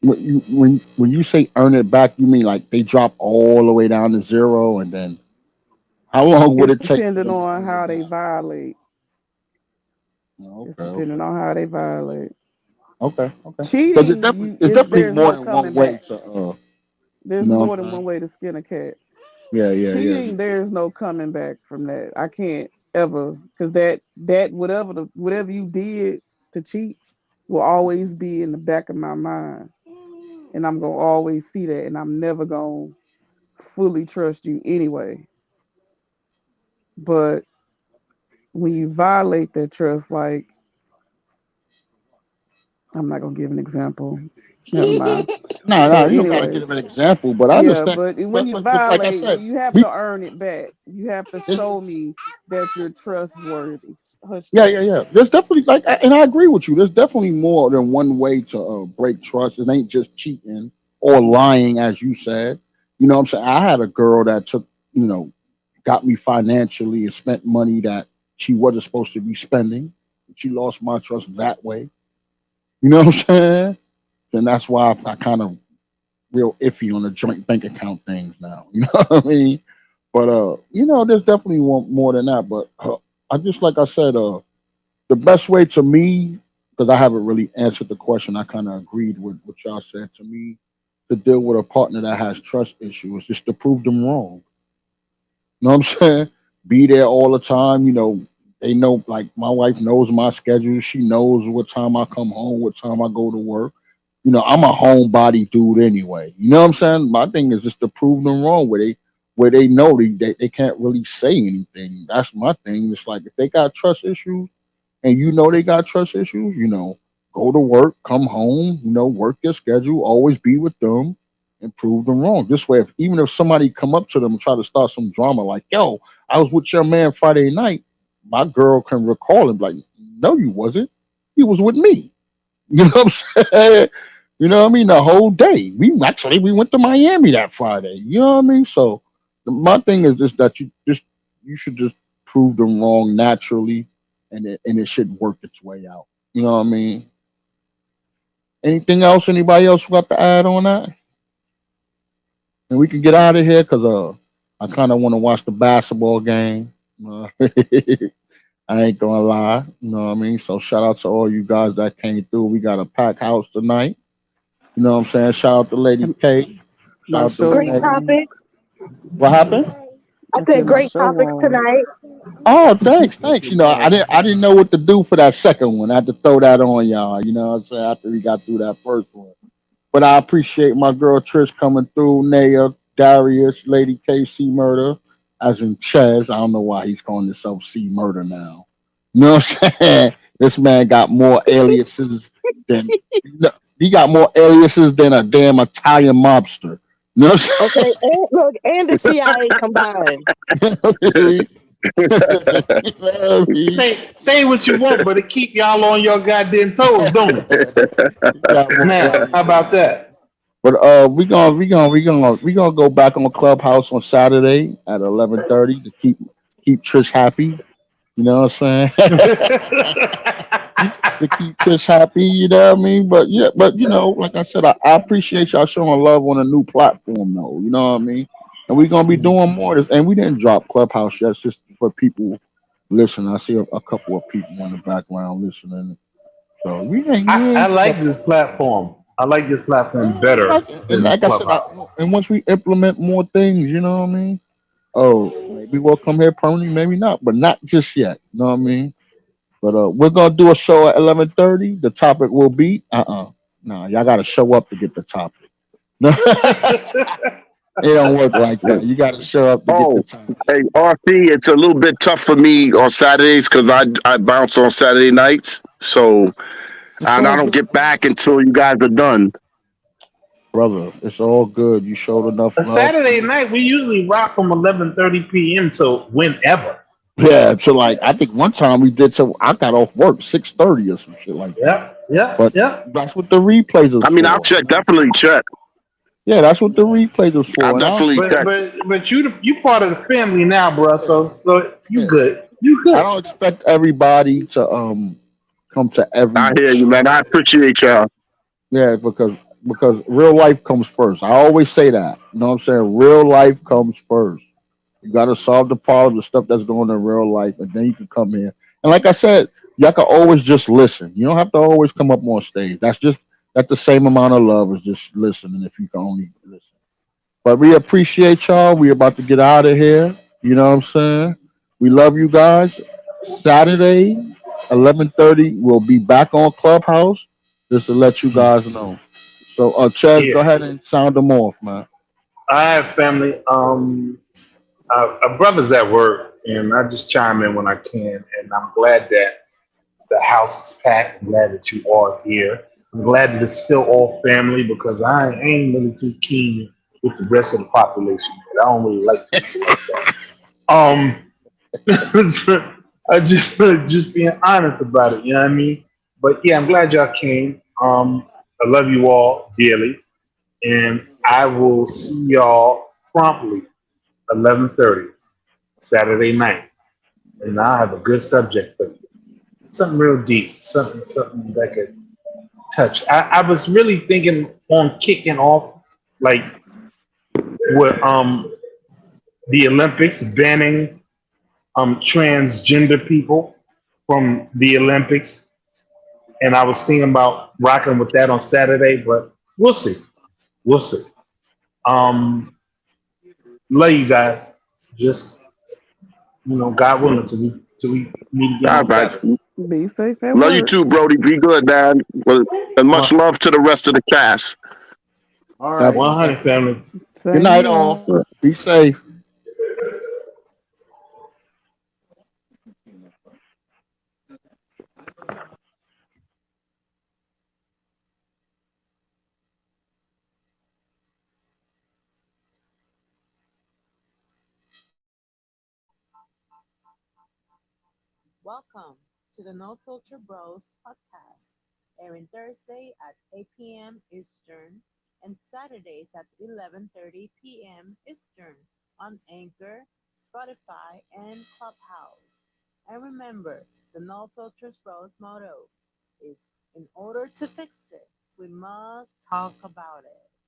When you say earn it back, you mean like they drop all the way down to zero, and then how long would It's it take for depending them to on earn it how they back? violate. Oh, It's okay, depending okay, on how they violate. okay, okay. Because Cheating, you it's is definitely there's more no than one coming way back. to you There's know what more I'm than one saying? way to skin a cat. Yeah, yeah, yeah. Cheating, there's no coming back from that. I can't ever because that whatever you did to cheat will always be in the back of my mind, and I'm gonna always see that, and I'm never gonna fully trust you anyway. But when you violate that trust, like I'm not gonna give an example. Never mind. No, no, But you don't gotta anyways, give an example, but I yeah. understand. But when But you but like I violate, said, you have we to earn it back. You have to it's, show me that you're trustworthy. Hush, yeah, yeah, Jackson. yeah. There's definitely and I agree with you. There's definitely more than one way to break trust. It ain't just cheating or lying, as you said. You know what I'm saying? I had a girl that took, you know, got me financially and spent money that she wasn't supposed to be spending. She lost my trust that way. You know what I'm saying? And that's why I kind of real iffy on the joint bank account things now. You know what I mean? But there's definitely one more than that. But I just like I said, the best way to me, because I haven't really answered the question, I kind of agreed with what y'all said to me to deal with a partner that has trust issues, just to prove them wrong. You know what I'm saying? Be there all the time. They know, like my wife knows my schedule. She knows what time I come home, what time I go to work. I'm a homebody dude anyway. You know what I'm saying? My thing is just to prove them wrong where they know they can't really say anything. That's my thing. It's like if they got trust issues and they got trust issues, go to work, come home, work your schedule, always be with them and prove them wrong. This way, even if somebody come up to them and try to start some drama like, yo, I was with your man Friday night, my girl can recall and be like, no, you wasn't. He was with me. You know what I'm saying? You know what I mean? The whole day. We went to Miami that Friday. You know what I mean? So my thing is just that you should just prove them wrong naturally, and it should work its way out. You know what I mean? Anything else? Anybody else got to add on that? And we can get out of here because I kind of want to watch the basketball game. I ain't gonna lie. You know what I mean? So shout out to all you guys that came through. We got a packed house tonight. You know what I'm saying? Shout out to Lady And K. Shout my out to Great shows, Renee. man. topic. What happened? I That's said in my great show topic on. tonight. Oh, thanks. I didn't know what to do for that second one. I had to throw that on y'all. You know what I'm saying? After we got through that first one. But I appreciate my girl Trish coming through, Naya, Darius, Lady KC Murder, as in Ches. I don't know why he's calling himself C Murder now. You know what I'm saying? This man got more aliases than no, he got more aliases than a damn Italian mobster. You know what Okay, and look, and the CIA combined. I'm saying? You know what I mean? Say what you want, but it keep y'all on your goddamn toes, don't it? He got more Now, how aliases. about that? But we gonna go back on Clubhouse on Saturday at 11:30 to keep Trish happy. You know what I'm saying? To keep Trish happy. You know what I mean? But yeah, but like I said, I appreciate y'all showing love on a new platform, though. You know what I mean? And we're gonna be doing more of this. And we didn't drop Clubhouse yet. It's just for people listening. I see a couple of people in the background listening. So we I ain't like this platform. I like this platform yeah, we better like it. And than like I said, Clubhouse. and once we implement more things, you know what I mean? Oh, maybe we'll come here permanently, maybe not, but not just yet. You know what I mean? But we're gonna do a show at 11:30. The topic will be no, y'all gotta show up to get the topic. It don't work like that. You gotta show up to get the Oh, topic. hey, RC, it's a little bit tough for me on Saturdays because I bounce on Saturday nights. So, It's and all I don't good, get back until you guys are done. brother. It's all good. You showed enough A love. Saturday night, we usually rock from 11:30 p.m. to whenever. Yeah, so like I think one time we did so I got off work 6:30 or some shit like that. Yep, yep, But yep. that's what the replays is I mean, I'll for. check, definitely check. Yeah, that's what the replays is I'll for. And I definitely check. But you part of the family now, bro. So you yeah, good. You I good. don't expect everybody to come to I every hear you, man. show. I appreciate y'all. Yeah, because real life comes first. I always say that. You know what I'm saying? Real life comes first. You got to solve the problem, the stuff that's going on in real life, and then you can come here. And like I said, y'all can always just listen. You don't have to always come up on stage. That's the same amount of love as just listening if you can only listen. But we appreciate y'all. We about to get out of here. You know what I'm saying? We love you guys. Saturday, 11:30, we'll be back on Clubhouse just to let you guys know. So, Chaz, go Yeah. ahead and sound them off, man. I have family. A brother's at work, and I just chime in when I can. And I'm glad that the house is packed. I'm glad that you are here. I'm glad that it's still all family because I ain't really too keen with the rest of the population. I don't really like people like that. I just being honest about it. You know what I mean? But yeah, I'm glad y'all came. I love you all dearly, and I will see y'all promptly 11:30 Saturday night, and I have a good subject for you. Something real deep, something that could touch. I was really thinking on kicking off like with the Olympics banning transgender people from the Olympics, and I was thinking about rocking with that on Saturday, but we'll see. We'll see. Um, love you guys. Just God willing, till we meet again All on right. Saturday. Be safe at Love you work. too, Brody. Be good, man. Well, and much love to the rest of the cast. All right. Definitely, 100 definitely. family. Good Same night, here. all. Be safe. Welcome to the No Filter Bros podcast, airing Thursday at 8 p.m. Eastern and Saturdays at 11:30 p.m. Eastern on Anchor, Spotify, and Clubhouse. And remember, the No Filters Bros motto is in order to fix it, we must talk about it.